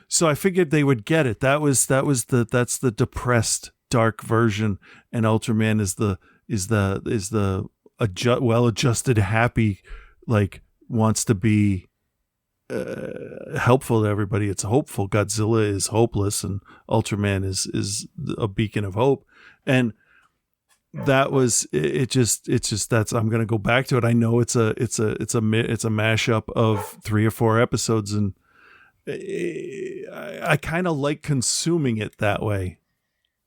So I figured they would get it. That's the depressed, dark version, and Ultraman is the well-adjusted, happy, like, wants to be helpful to everybody. It's hopeful. Godzilla is hopeless, and Ultraman is a beacon of hope. And that was it. It's just that's. I'm gonna go back to it. I know it's a mashup of 3 or 4 episodes, and I kind of like consuming it that way.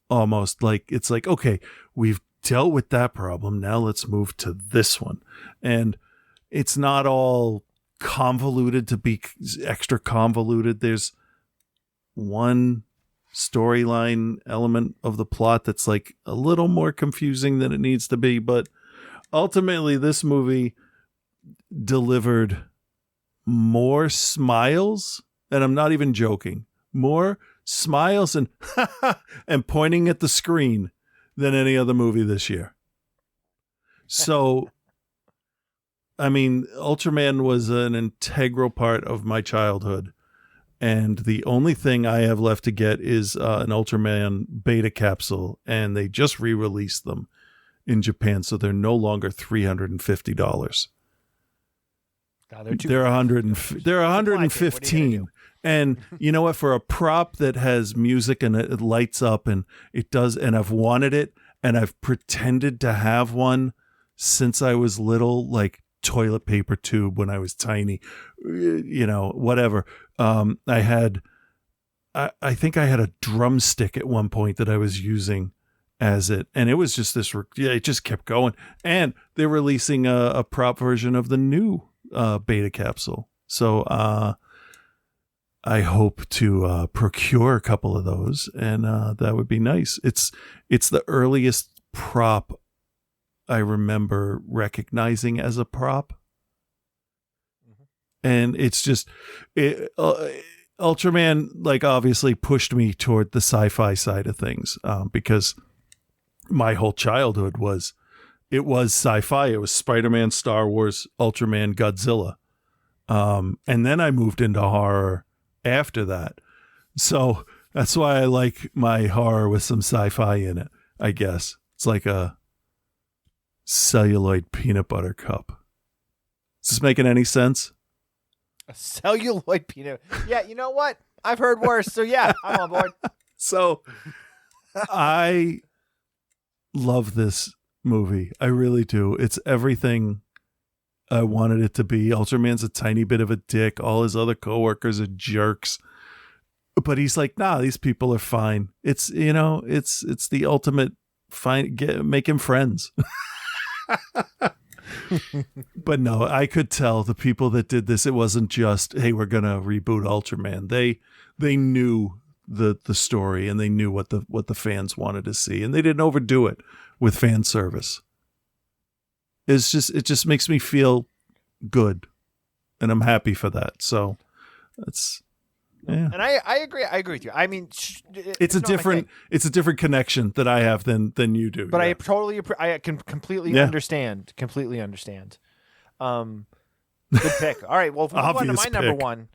Almost like it's like, okay, we've dealt with that problem. Now let's move to this one, and it's not all convoluted to be extra convoluted. There's one storyline element of the plot that's like a little more confusing than it needs to be, but ultimately this movie delivered more smiles, and I'm not even joking, more smiles and and pointing at the screen than any other movie this year. So I mean, Ultraman was an integral part of my childhood. And the only thing I have left to get is an Ultraman beta capsule. And they just re-released them in Japan. So they're no longer $350. They're $115. And you know what? For a prop that has music and it lights up and it does, and I've wanted it, and I've pretended to have one since I was little, like toilet paper tube when I was tiny, you know, whatever. I think I had a drumstick at one point that I was using as it, and it was just this, it just kept going. And they're releasing a prop version of the new beta capsule. So I hope to procure a couple of those, and that would be nice. It's the earliest prop I remember recognizing as a prop. And it's just Ultraman, like, obviously pushed me toward the sci-fi side of things, because my whole childhood was sci-fi. It was Spider-Man, Star Wars, Ultraman, Godzilla. And then I moved into horror after that. So that's why I like my horror with some sci-fi in it, I guess. It's like a celluloid peanut butter cup. Is this making any sense? A celluloid peanut. Yeah, you know what? I've heard worse. So yeah, I'm on board. So I love this movie. I really do. It's everything I wanted it to be. Ultraman's a tiny bit of a dick. All his other coworkers are jerks. But he's like, nah, these people are fine. It's, you know, it's the ultimate making friends. But no, I could tell the people that did this, it wasn't just, hey, we're gonna reboot Ultraman. They knew the story, and they knew what the fans wanted to see, and they didn't overdo it with fan service. It just makes me feel good, and I'm happy for that. So that's, yeah. And I agree with you. I mean, it's a different connection that I have than you do. But yeah. I can completely understand. Completely understand. Good pick. All right. Well, if we move on to my number one.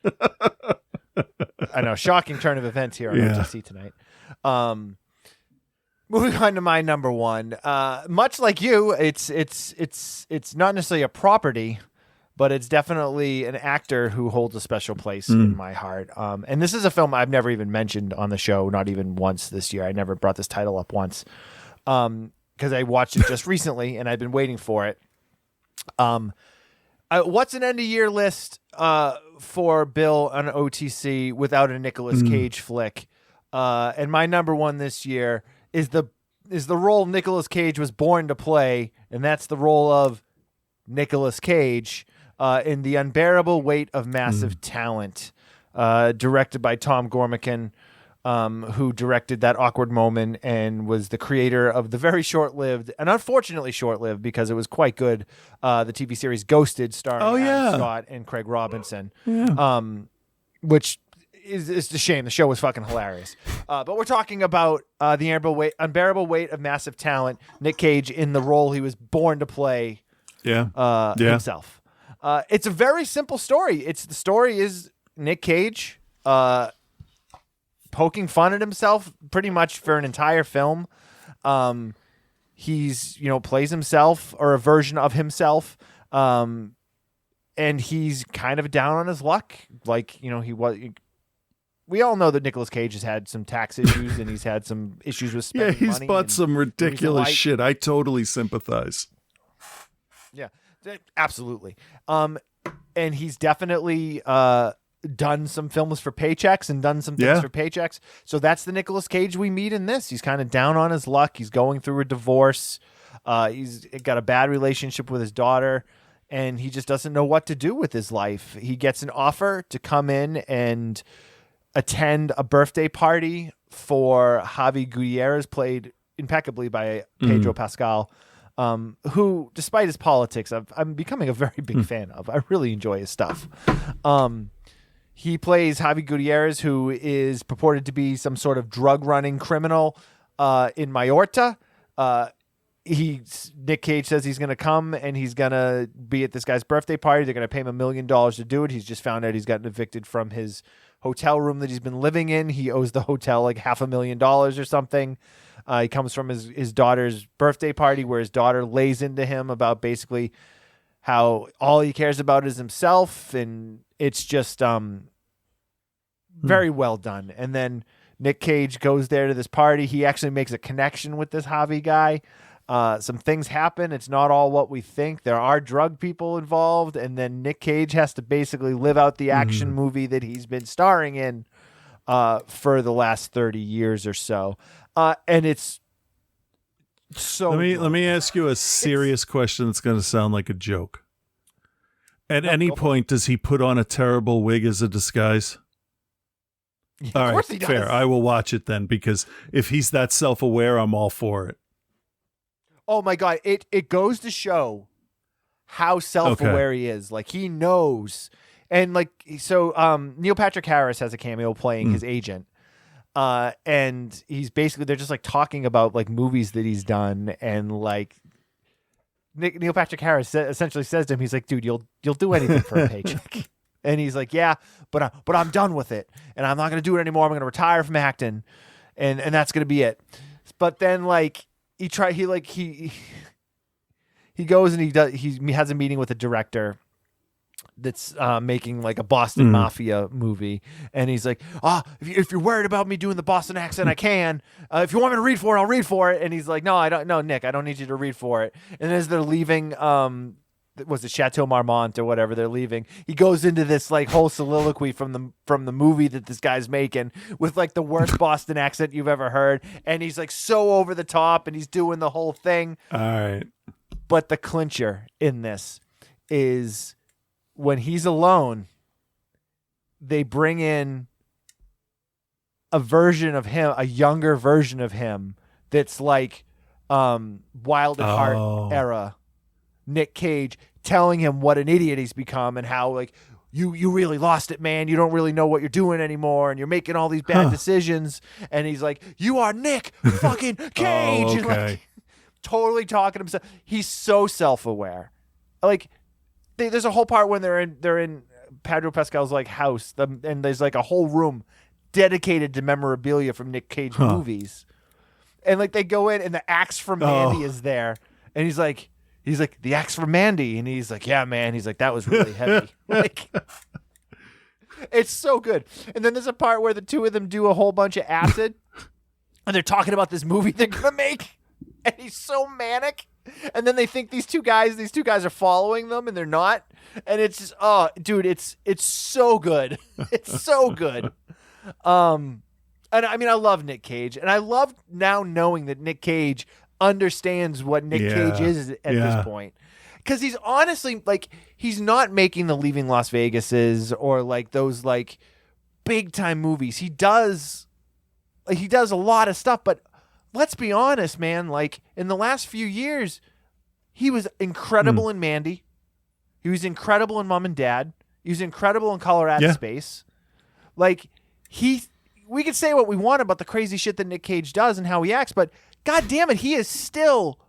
I know, shocking turn of events here on OTC tonight. Moving on to my number one. Much like you, it's not necessarily a property, but it's definitely an actor who holds a special place in my heart. And this is a film I've never even mentioned on the show, not even once this year. I never brought this title up once, because I watched it just recently and I've been waiting for it. What's an end-of-year list for Bill on OTC without a Nicolas Cage flick? And my number one this year is the role Nicolas Cage was born to play, and that's the role of Nicolas Cage in The Unbearable Weight of Massive Talent, directed by Tom Gormican, who directed That Awkward Moment and was the creator of the very short-lived, and unfortunately short-lived because it was quite good, the TV series Ghosted, starring Adam Scott and Craig Robinson, which is a shame. The show was fucking hilarious. But we're talking about The Unbearable Weight of Massive Talent, Nick Cage in the role he was born to play himself. It's a very simple story. The story is Nick Cage poking fun at himself pretty much for an entire film. He's, plays himself or a version of himself. And he's kind of down on his luck. Like, we all know that Nicolas Cage has had some tax issues and he's had some issues with spending money. Yeah, he's bought some ridiculous shit. I totally sympathize. Yeah, absolutely. And he's definitely done some films for paychecks and done some things for paychecks. So that's the Nicolas Cage we meet in this. He's kind of down on his luck. He's going through a divorce. He's got a bad relationship with his daughter, and he just doesn't know what to do with his life. He gets an offer to come in and attend a birthday party for Javi Gutierrez, played impeccably by Pedro Pascal, who, despite his politics, I'm becoming a very big fan of. I really enjoy his stuff. He plays Javi Gutierrez, who is purported to be some sort of drug-running criminal in Mayorta. Nick Cage says he's going to come and he's going to be at this guy's birthday party. They're going to pay him $1 million to do it. He's just found out he's gotten evicted from his hotel room that he's been living in. He owes the hotel like $500,000 or something. He comes from his daughter's birthday party where his daughter lays into him about basically how all he cares about is himself. And it's just very well done. And then Nick Cage goes there to this party. He actually makes a connection with this Javi guy. Some things happen. It's not all what we think. There are drug people involved. And then Nick Cage has to basically live out the action movie that he's been starring in for the last 30 years or so. And it's so let me ask you a serious question that's going to sound like a joke. At any point, does he put on a terrible wig as a disguise? Yeah, all of course right, he does. fair. I will watch it then, because if he's that self-aware, I'm all for it. Oh my God. It goes to show how self-aware he is. Like, he knows. And like, so Neil Patrick Harris has a cameo playing his agent. And he's basically, they're just like talking about like movies that he's done. And like Neil Patrick Harris essentially says to him, he's like, dude, you'll do anything for a paycheck. And he's like, yeah, but I'm done with it. And I'm not going to do it anymore. I'm going to retire from acting. And that's going to be it. But then like, he goes and he has a meeting with a director that's making like a Boston Mafia movie, and he's like, if you're worried about me doing the Boston accent, I can. If you want me to read for it, I'll read for it. And he's like, no, Nick, I don't need you to read for it. And as they're leaving, was it Chateau Marmont or whatever they're leaving, he goes into this like whole soliloquy from the movie that this guy's making with like the worst Boston accent you've ever heard, and he's like so over the top, and he's doing the whole thing. All right. But the clincher in this is when he's alone, they bring in a version of him, a younger version of him that's like Wild at Heart era Nick Cage, telling him what an idiot he's become and how like you really lost it, man. You don't really know what you're doing anymore, and you're making all these bad decisions. And he's like, you are Nick fucking Cage. Okay. And like, totally talking to himself. He's so self-aware. Like there's a whole part when they're in Pedro Pascal's like house, and there's like a whole room dedicated to memorabilia from Nick Cage movies. And like they go in and the axe from Mandy is there, and he's like, the axe from Mandy, and he's like, yeah, man. He's like, that was really heavy. Like, it's so good. And then there's a part where the two of them do a whole bunch of acid, and they're talking about this movie they're gonna make, and he's so manic. And then they think these two guys are following them, and they're not. And it's just, dude, it's so good. It's so good. And I mean, I love Nick Cage, and I love now knowing that Nick Cage understands what Nick Cage is at this point. Because he's honestly, like, he's not making the Leaving Las Vegases or like those like big time movies. He does a lot of stuff, but let's be honest, man, like in the last few years, he was incredible in Mandy. He was incredible in Mom and Dad. He was incredible in Colorado Space. Like, we could say what we want about the crazy shit that Nick Cage does and how he acts, but God damn it, he is still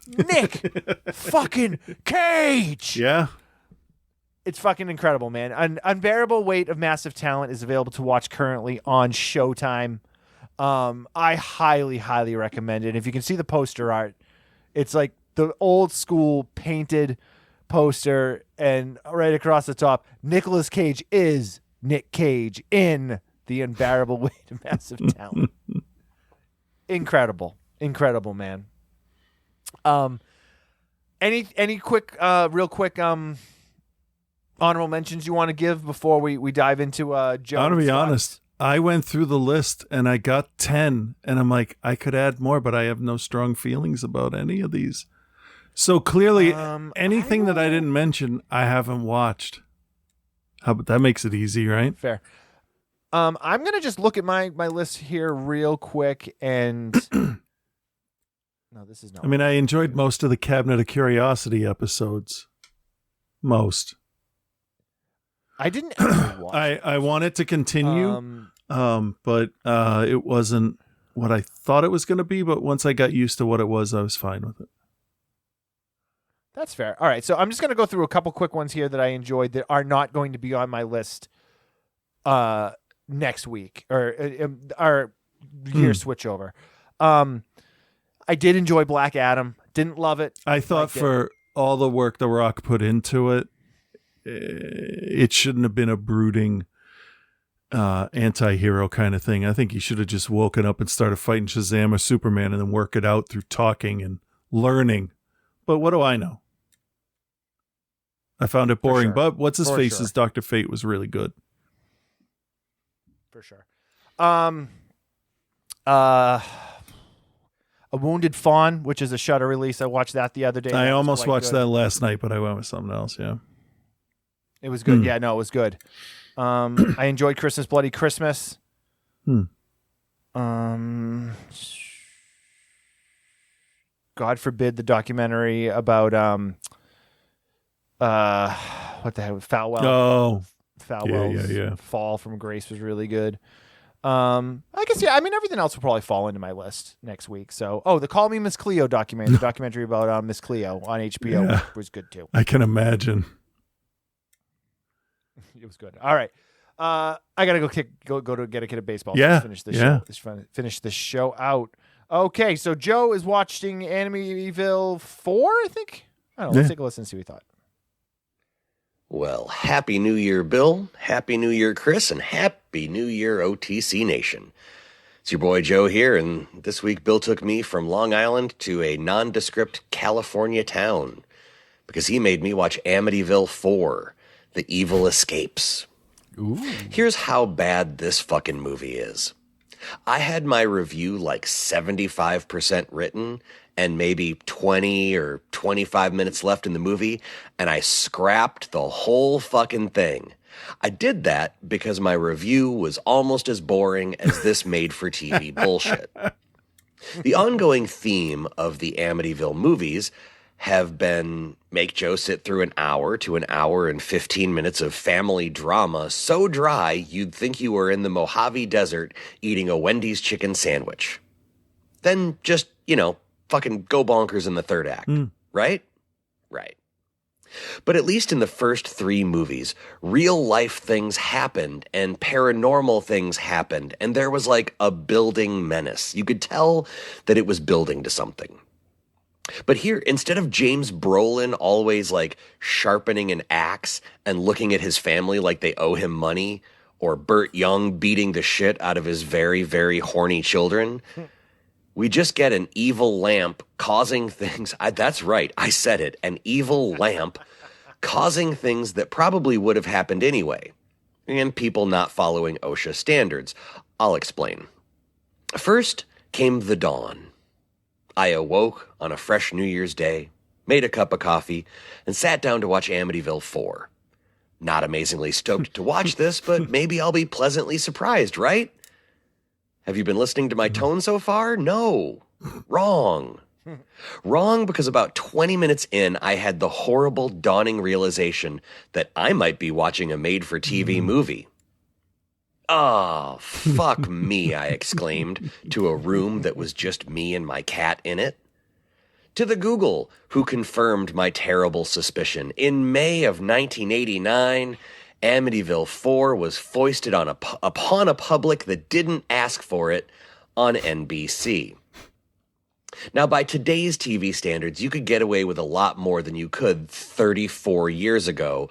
Nick fucking Cage. Yeah. It's fucking incredible, man. An Unbearable Weight of Massive Talent is available to watch currently on Showtime. I highly, highly recommend it. If you can see the poster art, it's like the old school painted poster, and right across the top, Nicolas Cage is Nick Cage in The Unbearable Weight of Massive Talent. Incredible, man. Any quick, real quick, honorable mentions you want to give before we dive into Joe? I'm gonna be honest. I went through the list and I got 10, and I'm like, I could add more, but I have no strong feelings about any of these. So clearly, anything that I didn't mention, I haven't watched. That makes it easy, right? Fair. I'm gonna just look at my list here real quick, and no, this is not. I mean, I enjoyed most of the Cabinet of Curiosity episodes. Most. I didn't actually watch. I wanted to continue, but it wasn't. what I thought it was going to be, but once I got used to what it was, I was fine with it. That's fair. All right, so I'm just going to go through a couple quick ones here that I enjoyed that are not going to be on my list next week or our year switchover. I did enjoy Black Adam. Didn't love it. I thought for all the work The Rock put into it, it shouldn't have been a brooding anti-hero kind of thing. I think he should have just woken up and started fighting Shazam or Superman and then work it out through talking and learning. But what do I know? I found it boring, but what's his face's Dr. Fate was really good. For sure. A Wounded Fawn, which is a Shudder release. I watched that the other day. I almost watched that last night, but I went with something else. Yeah. It was good. Yeah, no, it was good. I enjoyed Christmas Bloody Christmas. God forbid the documentary about what the hell, Falwell. Oh, Falwell's fall from grace was really good. I guess everything else will probably fall into my list next week. So, the Call Me Miss Cleo documentary, the documentary about Miss Cleo on HBO was good too. I can imagine. It was good. All right. I gotta go to get a kid of baseball. Yeah. Finish the show. Just finish the show out. Okay, so Joe is watching Amityville 4, I think. I don't know. Let's take a listen and see what he thought. Well, Happy New Year, Bill. Happy New Year, Chris. And Happy New Year, OTC Nation. It's your boy Joe here, and this week Bill took me from Long Island to a nondescript California town because he made me watch Amityville 4, The Evil Escapes. Ooh. Here's how bad this fucking movie is. I had my review like 75% written and maybe 20 or 25 minutes left in the movie, and I scrapped the whole fucking thing. I did that because my review was almost as boring as this made-for-TV bullshit. The ongoing theme of the Amityville movies have been make Joe sit through an hour to an hour and 15 minutes of family drama so dry you'd think you were in the Mojave Desert eating a Wendy's chicken sandwich. Then just, fucking go bonkers in the third act, right? Right. But at least in the first 3 movies, real life things happened and paranormal things happened, and there was like a building menace. You could tell that it was building to something. But here, instead of James Brolin always like sharpening an axe and looking at his family like they owe him money, or Burt Young beating the shit out of his very, very horny children, we just get an evil lamp causing things. That's right, I said it. An evil lamp causing things that probably would have happened anyway, and people not following OSHA standards. I'll explain. First came the dawn. I awoke on a fresh New Year's Day, made a cup of coffee, and sat down to watch Amityville 4. Not amazingly stoked to watch this, but maybe I'll be pleasantly surprised, right? Have you been listening to my tone so far? No. Wrong. Wrong because about 20 minutes in, I had the horrible dawning realization that I might be watching a made-for-TV movie. "Oh, fuck me," I exclaimed to a room that was just me and my cat in it. To the Google, who confirmed my terrible suspicion. In May of 1989, Amityville 4 was foisted upon a public that didn't ask for it on NBC. Now, by today's TV standards, you could get away with a lot more than you could 34 years ago,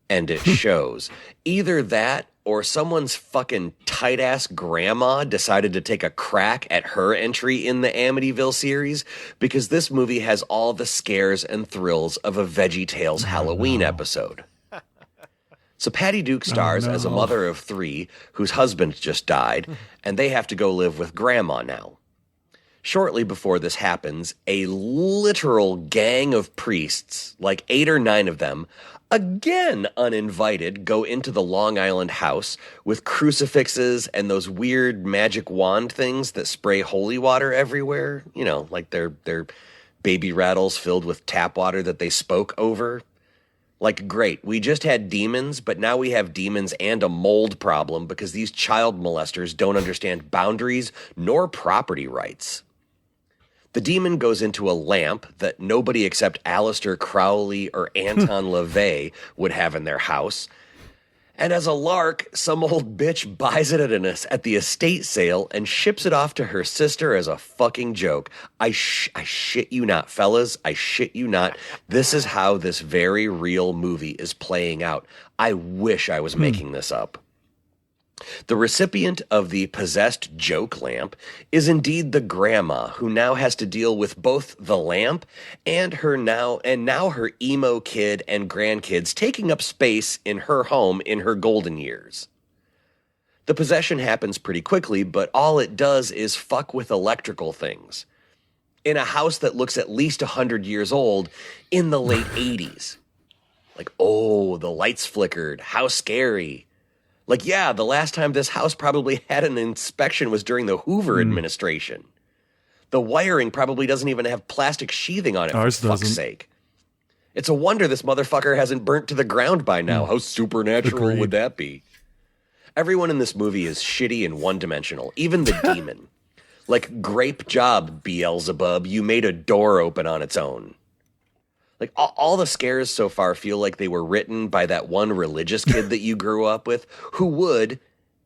and it shows. Either that, or someone's fucking tight-ass grandma decided to take a crack at her entry in the Amityville series, because this movie has all the scares and thrills of a VeggieTales Halloween episode. So Patty Duke stars as a mother of 3 whose husband just died, and they have to go live with grandma now. Shortly before this happens, a literal gang of priests, like 8 or 9 of them, again uninvited, go into the Long Island house with crucifixes and those weird magic wand things that spray holy water everywhere. Like they're baby rattles filled with tap water that they spoke over. Like, great, we just had demons, but now we have demons and a mold problem because these child molesters don't understand boundaries nor property rights. The demon goes into a lamp that nobody except Aleister Crowley or Anton LaVey would have in their house. And as a lark, some old bitch buys it at the estate sale and ships it off to her sister as a fucking joke. I shit you not, fellas. I shit you not. This is how this very real movie is playing out. I wish I was making this up. The recipient of the possessed joke lamp is indeed the grandma who now has to deal with both the lamp and now her emo kid and grandkids taking up space in her home in her golden years. The possession happens pretty quickly, but all it does is fuck with electrical things. In a house that looks at least 100 years old in the late 80s. Like, oh, the lights flickered. How scary. Like, yeah, the last time this house probably had an inspection was during the Hoover administration. The wiring probably doesn't even have plastic sheathing on it, Ours for fuck's doesn't. sake. It's a wonder this motherfucker hasn't burnt to the ground by now. How supernatural would that be? Everyone in this movie is shitty and one-dimensional, even the demon. Like, grape job, Beelzebub, you made a door open on its own. Like, all the scares so far feel like they were written by that one religious kid that you grew up with who would,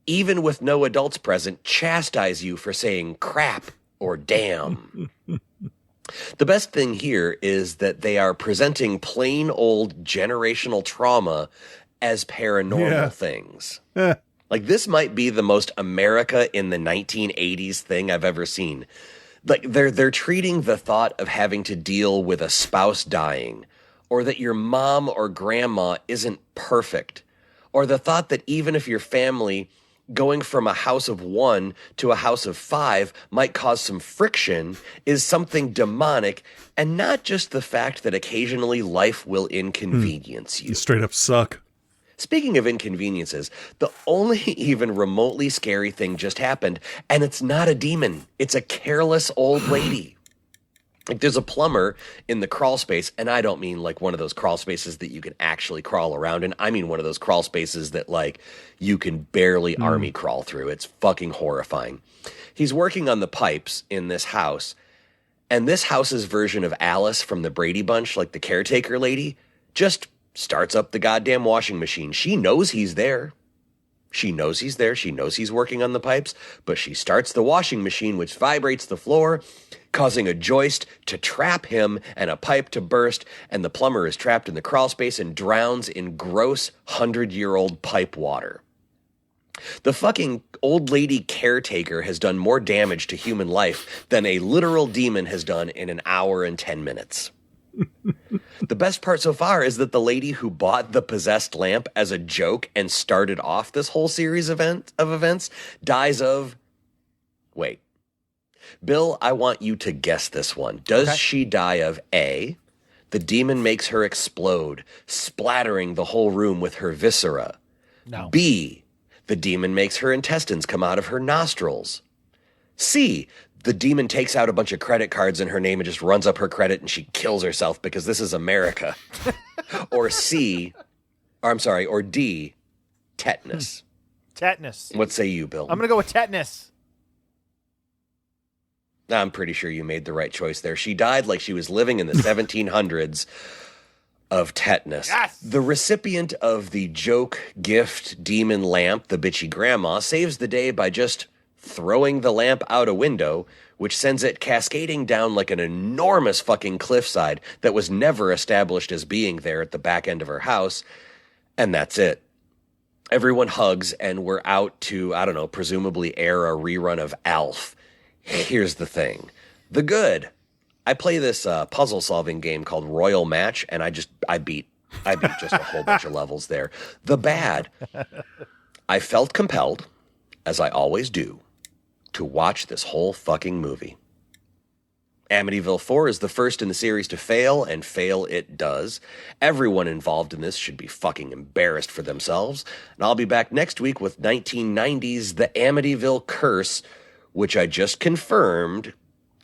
even with no adults present, chastise you for saying crap or damn. The best thing here is that they are presenting plain old generational trauma as paranormal things. Like, this might be the most America in the 1980s thing I've ever seen. Like, they're treating the thought of having to deal with a spouse dying, or that your mom or grandma isn't perfect, or the thought that even if your family going from a house of 1 to a house of 5 might cause some friction is something demonic, and not just the fact that occasionally life will inconvenience you. You straight up suck. Speaking of inconveniences, the only even remotely scary thing just happened, and it's not a demon. It's a careless old lady. Like, there's a plumber in the crawl space, and I don't mean like one of those crawl spaces that you can actually crawl around in. I mean one of those crawl spaces that, like, you can barely army crawl through. It's fucking horrifying. He's working on the pipes in this house, and this house's version of Alice from the Brady Bunch, like the caretaker lady, just starts up the goddamn washing machine. She knows he's there. She knows he's there. She knows he's working on the pipes, but she starts the washing machine, which vibrates the floor, causing a joist to trap him and a pipe to burst, and the plumber is trapped in the crawl space and drowns in gross 100-year-old pipe water. The fucking old lady caretaker has done more damage to human life than a literal demon has done in an hour and 10 minutes. The best part so far is that the lady who bought the possessed lamp as a joke and started off this whole series of events dies of... Wait. Bill, I want you to guess this one. Does she die of A, the demon makes her explode, splattering the whole room with her viscera? No. B, the demon makes her intestines come out of her nostrils? C, the demon takes out a bunch of credit cards in her name and just runs up her credit and she kills herself because this is America? Or or D, tetanus. Tetanus. What say you, Bill? I'm going to go with tetanus. I'm pretty sure you made the right choice there. She died like she was living in the 1700s of tetanus. Yes! The recipient of the joke gift demon lamp, the bitchy grandma, saves the day by just throwing the lamp out a window, which sends it cascading down like an enormous fucking cliffside that was never established as being there at the back end of her house. And that's it. Everyone hugs, and we're out to, I don't know, presumably air a rerun of Alf. Here's the thing. The good. I play this puzzle-solving game called Royal Match, and I beat just a whole bunch of levels there. The bad. I felt compelled, as I always do, to watch this whole fucking movie. Amityville 4 is the first in the series to fail, and fail it does. Everyone involved in this should be fucking embarrassed for themselves. And I'll be back next week with 1990's The Amityville Curse, which I just confirmed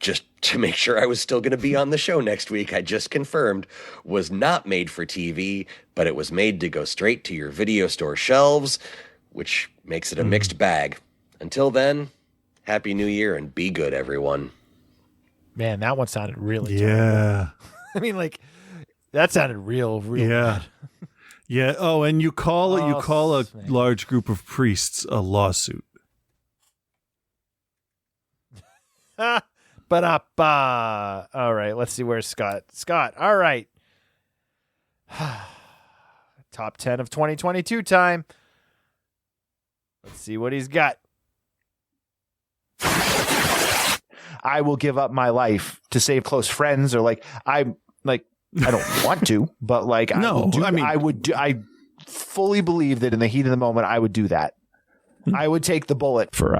just to make sure I was still going to be on the show next week, I just confirmed, was not made for TV, but it was made to go straight to your video store shelves, which makes it a mixed bag. Until then, Happy New Year and be good, everyone. Man, that one sounded really Yeah. I mean, like, that sounded real Yeah. bad. Yeah. Oh, and you call a man. large group of priests a lawsuit. Ba-da-ba. All right, let's see where's Scott. Scott, all right. Top 10 of 2022 time. Let's see what he's got. I will give up my life to save close friends, or I don't want to, but No, I fully believe that in the heat of the moment, I would do that. I would take the bullet for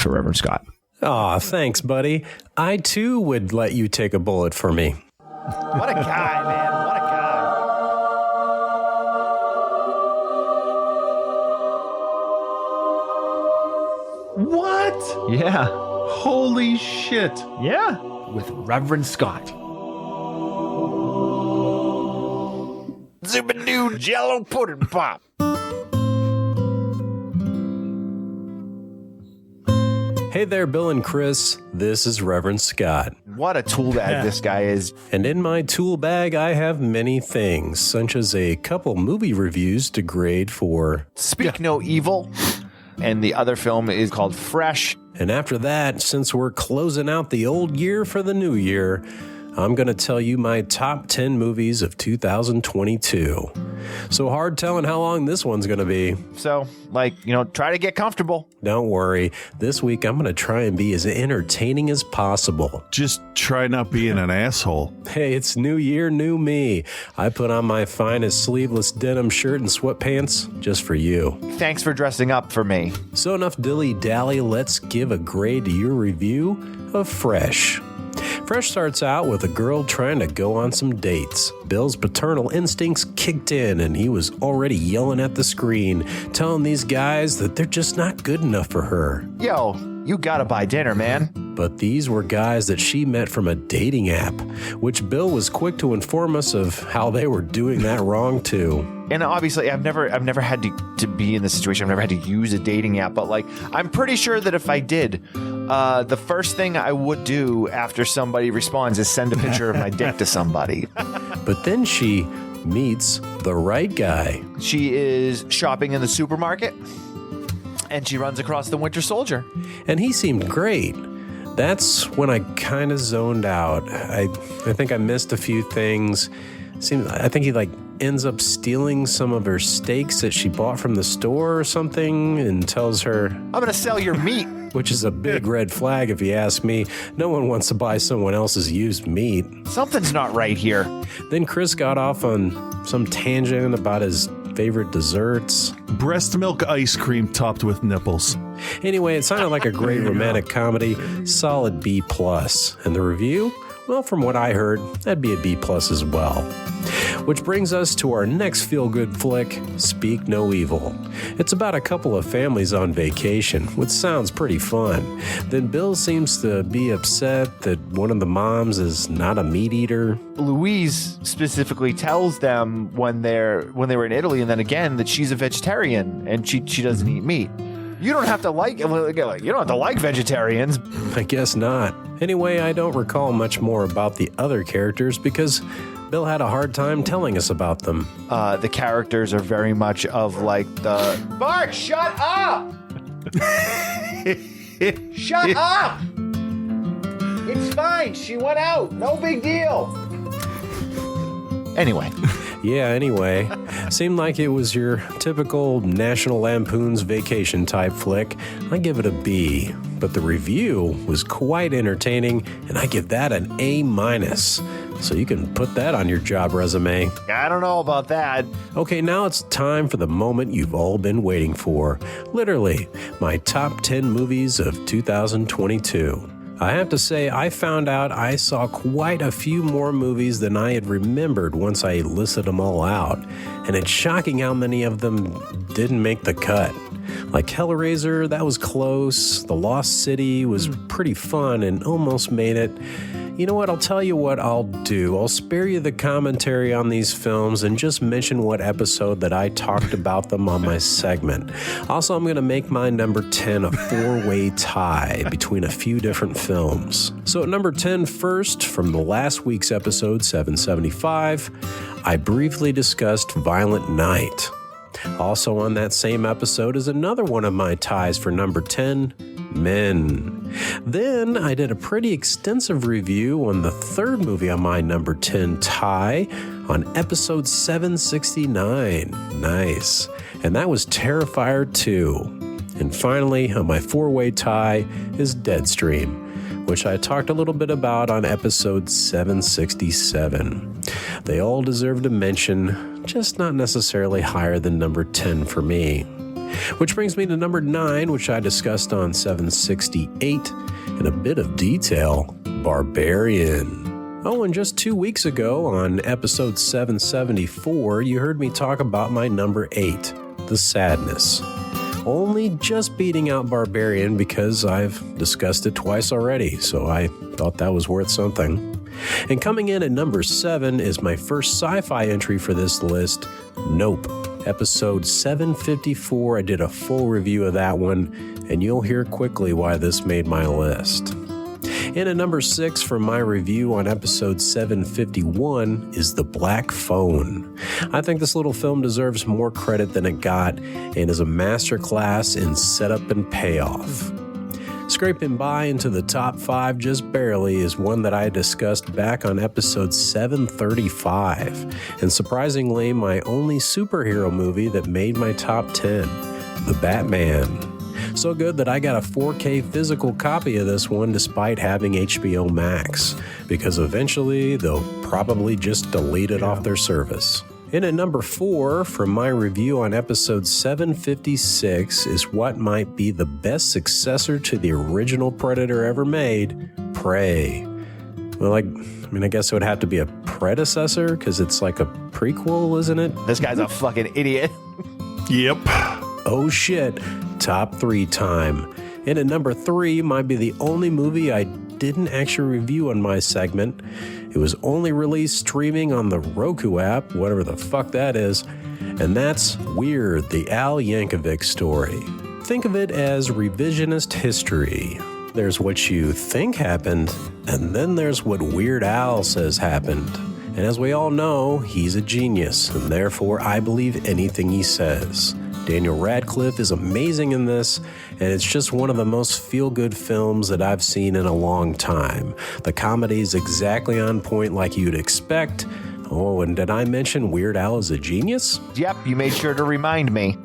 Reverend Scott. Aw, thanks, buddy. I, too, would let you take a bullet for me. What a guy, man. What a guy. What? Yeah. Holy shit. Yeah. With Reverend Scott. Zubadoo Jello Pudding Pop. Hey there, Bill and Chris. This is Reverend Scott. What a tool bag this guy is. And in my tool bag, I have many things, such as a couple movie reviews to grade for. Speak No Evil. And the other film is called Fresh. And after that, since we're closing out the old year for the new year, I'm going to tell you my top 10 movies of 2022. So hard telling how long this one's going to be. So, try to get comfortable. Don't worry. This week, I'm going to try and be as entertaining as possible. Just try not being an asshole. Hey, it's New Year, new me. I put on my finest sleeveless denim shirt and sweatpants just for you. Thanks for dressing up for me. So enough dilly-dally, let's give a grade to your review of Fresh. Fresh starts out with a girl trying to go on some dates. Bill's paternal instincts kicked in and he was already yelling at the screen, telling these guys that they're just not good enough for her. Yo, you gotta buy dinner, man. But these were guys that she met from a dating app, which Bill was quick to inform us of how they were doing that wrong too. And obviously, I've never had to be in this situation. I've never had to use a dating app, but I'm pretty sure that if I did, the first thing I would do after somebody responds is send a picture of my dick to somebody. But then she meets the right guy. She is shopping in the supermarket, and she runs across the Winter Soldier. And he seemed great. That's when I kind of zoned out. I think I missed a few things. I think he ends up stealing some of her steaks that she bought from the store or something and tells her, I'm going to sell your meat. Which is a big red flag if you ask me. No one wants to buy someone else's used meat. Something's not right here. Then Chris got off on some tangent about his favorite desserts. Breast milk ice cream topped with nipples. Anyway, it sounded like a great romantic comedy. Solid B+. And the review? Well, from what I heard, that'd be a B+ as well. Which brings us to our next feel-good flick, Speak No Evil. It's about a couple of families on vacation, which sounds pretty fun. Then Bill seems to be upset that one of the moms is not a meat eater. Louise specifically tells them when they were in Italy, and then again, that she's a vegetarian and she doesn't eat meat. You don't have to you don't have to like vegetarians. I guess not. Anyway, I don't recall much more about the other characters because Bill had a hard time telling us about them. The characters are very much of the Bart, shut up! Shut up! It's fine. She went out. No big deal. Anyway. Yeah, anyway. Seemed like it was your typical National Lampoon's Vacation type flick. I give it a B. But the review was quite entertaining, and I give that an A-. So you can put that on your job resume. I don't know about that. Okay, now it's time for the moment you've all been waiting for. Literally, my top 10 movies of 2022. I have to say, I found out I saw quite a few more movies than I had remembered once I listed them all out, and it's shocking how many of them didn't make the cut. Like Hellraiser, that was close. The Lost City was pretty fun and almost made it. You know what? I'll tell you what I'll do. I'll spare you the commentary on these films and just mention what episode that I talked about them on my segment. Also, I'm going to make my number 10 a four-way tie between a few different films. So at number 10 first, from the last week's episode 775, I briefly discussed Violent Night. Also on that same episode is another one of my ties for number 10, Men. Then I did a pretty extensive review on the third movie on my number 10 tie on episode 769. Nice. And that was Terrifier 2. And finally, on my four-way tie is Deadstream, which I talked a little bit about on episode 767. They all deserve a mention, just not necessarily higher than number 10 for me. Which brings me to number 9, which I discussed on 768 in a bit of detail, Barbarian. Oh, and just 2 weeks ago on episode 774, you heard me talk about my number 8, The Sadness. Only just beating out Barbarian because I've discussed it twice already, so I thought that was worth something. And coming in at number 7 is my first sci-fi entry for this list, Nope. Episode 754, I did a full review of that one, and you'll hear quickly why this made my list. And at number 6 for my review on episode 751 is The Black Phone. I think this little film deserves more credit than it got and is a masterclass in setup and payoff. Scraping by into the top 5 just barely is one that I discussed back on episode 735, and surprisingly my only superhero movie that made my top 10, The Batman. So good that I got a 4K physical copy of this one despite having HBO Max, because eventually they'll probably just delete it off their service. And at number 4, from my review on episode 756, is what might be the best successor to the original Predator ever made, Prey. Well, I guess it would have to be a predecessor, because it's like a prequel, isn't it? This guy's a fucking idiot. Yep. Oh shit, top 3 time. And at number 3 might be the only movie I didn't actually review on my segment. It was only released streaming on the Roku app, whatever the fuck that is, and that's Weird, the Al Yankovic story. Think of it as revisionist history. There's what you think happened, and then there's what Weird Al says happened. And as we all know, he's a genius, and therefore I believe anything he says. Daniel Radcliffe is amazing in this, and it's just one of the most feel-good films that I've seen in a long time. The comedy is exactly on point like you'd expect. Oh, and did I mention Weird Al is a genius? Yep, you made sure to remind me.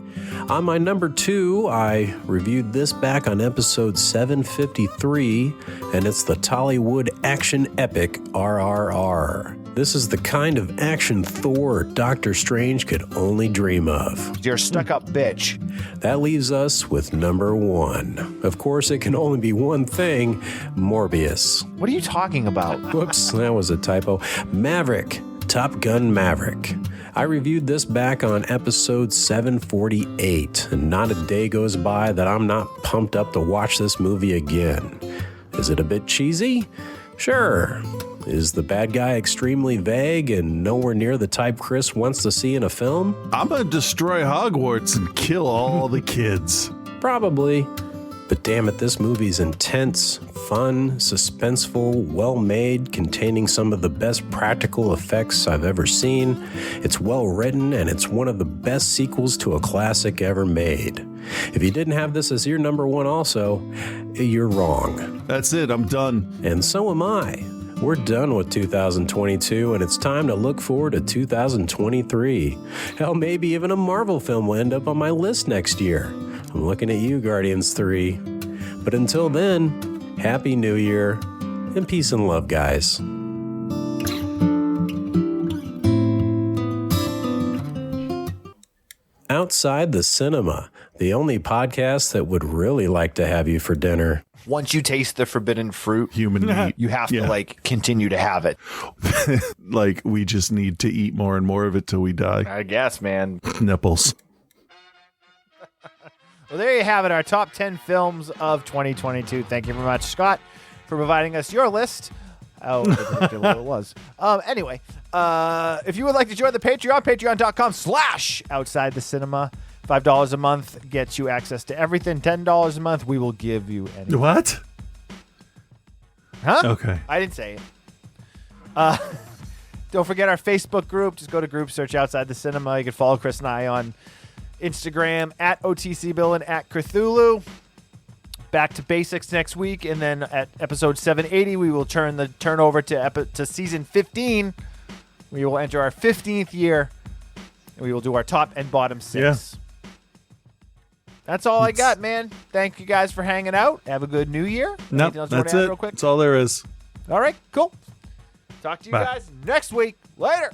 On my number 2, I reviewed this back on episode 753, and it's the Tollywood action epic RRR. This is the kind of action Thor or Doctor Strange could only dream of. You're a stuck-up bitch. That leaves us with number 1. Of course, it can only be one thing, Morbius. What are you talking about? Whoops, that was a typo. Maverick, Top Gun Maverick. I reviewed this back on episode 748, and not a day goes by that I'm not pumped up to watch this movie again. Is it a bit cheesy? Sure. Is the bad guy extremely vague and nowhere near the type Chris wants to see in a film? I'm gonna destroy Hogwarts and kill all the kids. Probably. But damn it, this movie's intense, fun, suspenseful, well-made, containing some of the best practical effects I've ever seen. It's well-written, and it's one of the best sequels to a classic ever made. If you didn't have this as your number 1 also, you're wrong. That's it, I'm done. And so am I. We're done with 2022, and it's time to look forward to 2023. Hell, maybe even a Marvel film will end up on my list next year. I'm looking at you, Guardians 3. But until then, Happy New Year, and peace and love, guys. Outside the Cinema, the only podcast that would really like to have you for dinner. once you taste the forbidden fruit, Human meat. you have to like continue to have it. Like we just need to eat more and more of it till we die. I guess, man. Nipples. Well, there you have it, our top 10 films of 2022. Thank you very much, Scott, for providing us your list. Oh, it was. Anyway, if you would like to join the Patreon, patreon.com/outside the cinema. $5 a month gets you access to everything. $10 a month, we will give you anything. What? Huh? Okay. I didn't say it. Don't forget our Facebook group. Just go to group, search Outside the Cinema. You can follow Chris and I on Instagram at OTCBill and at Cthulhu. Back to basics next week, and then at episode 780, we will turn over to season 15. We will enter our 15th year, and we will do our top and bottom 6. Yeah. That's all I got, man. Thank you guys for hanging out. Have a good New Year. No, Anything else you wanna that's add it. real quick? That's all there is. All right, cool. Talk to you Bye. guys next week. Later.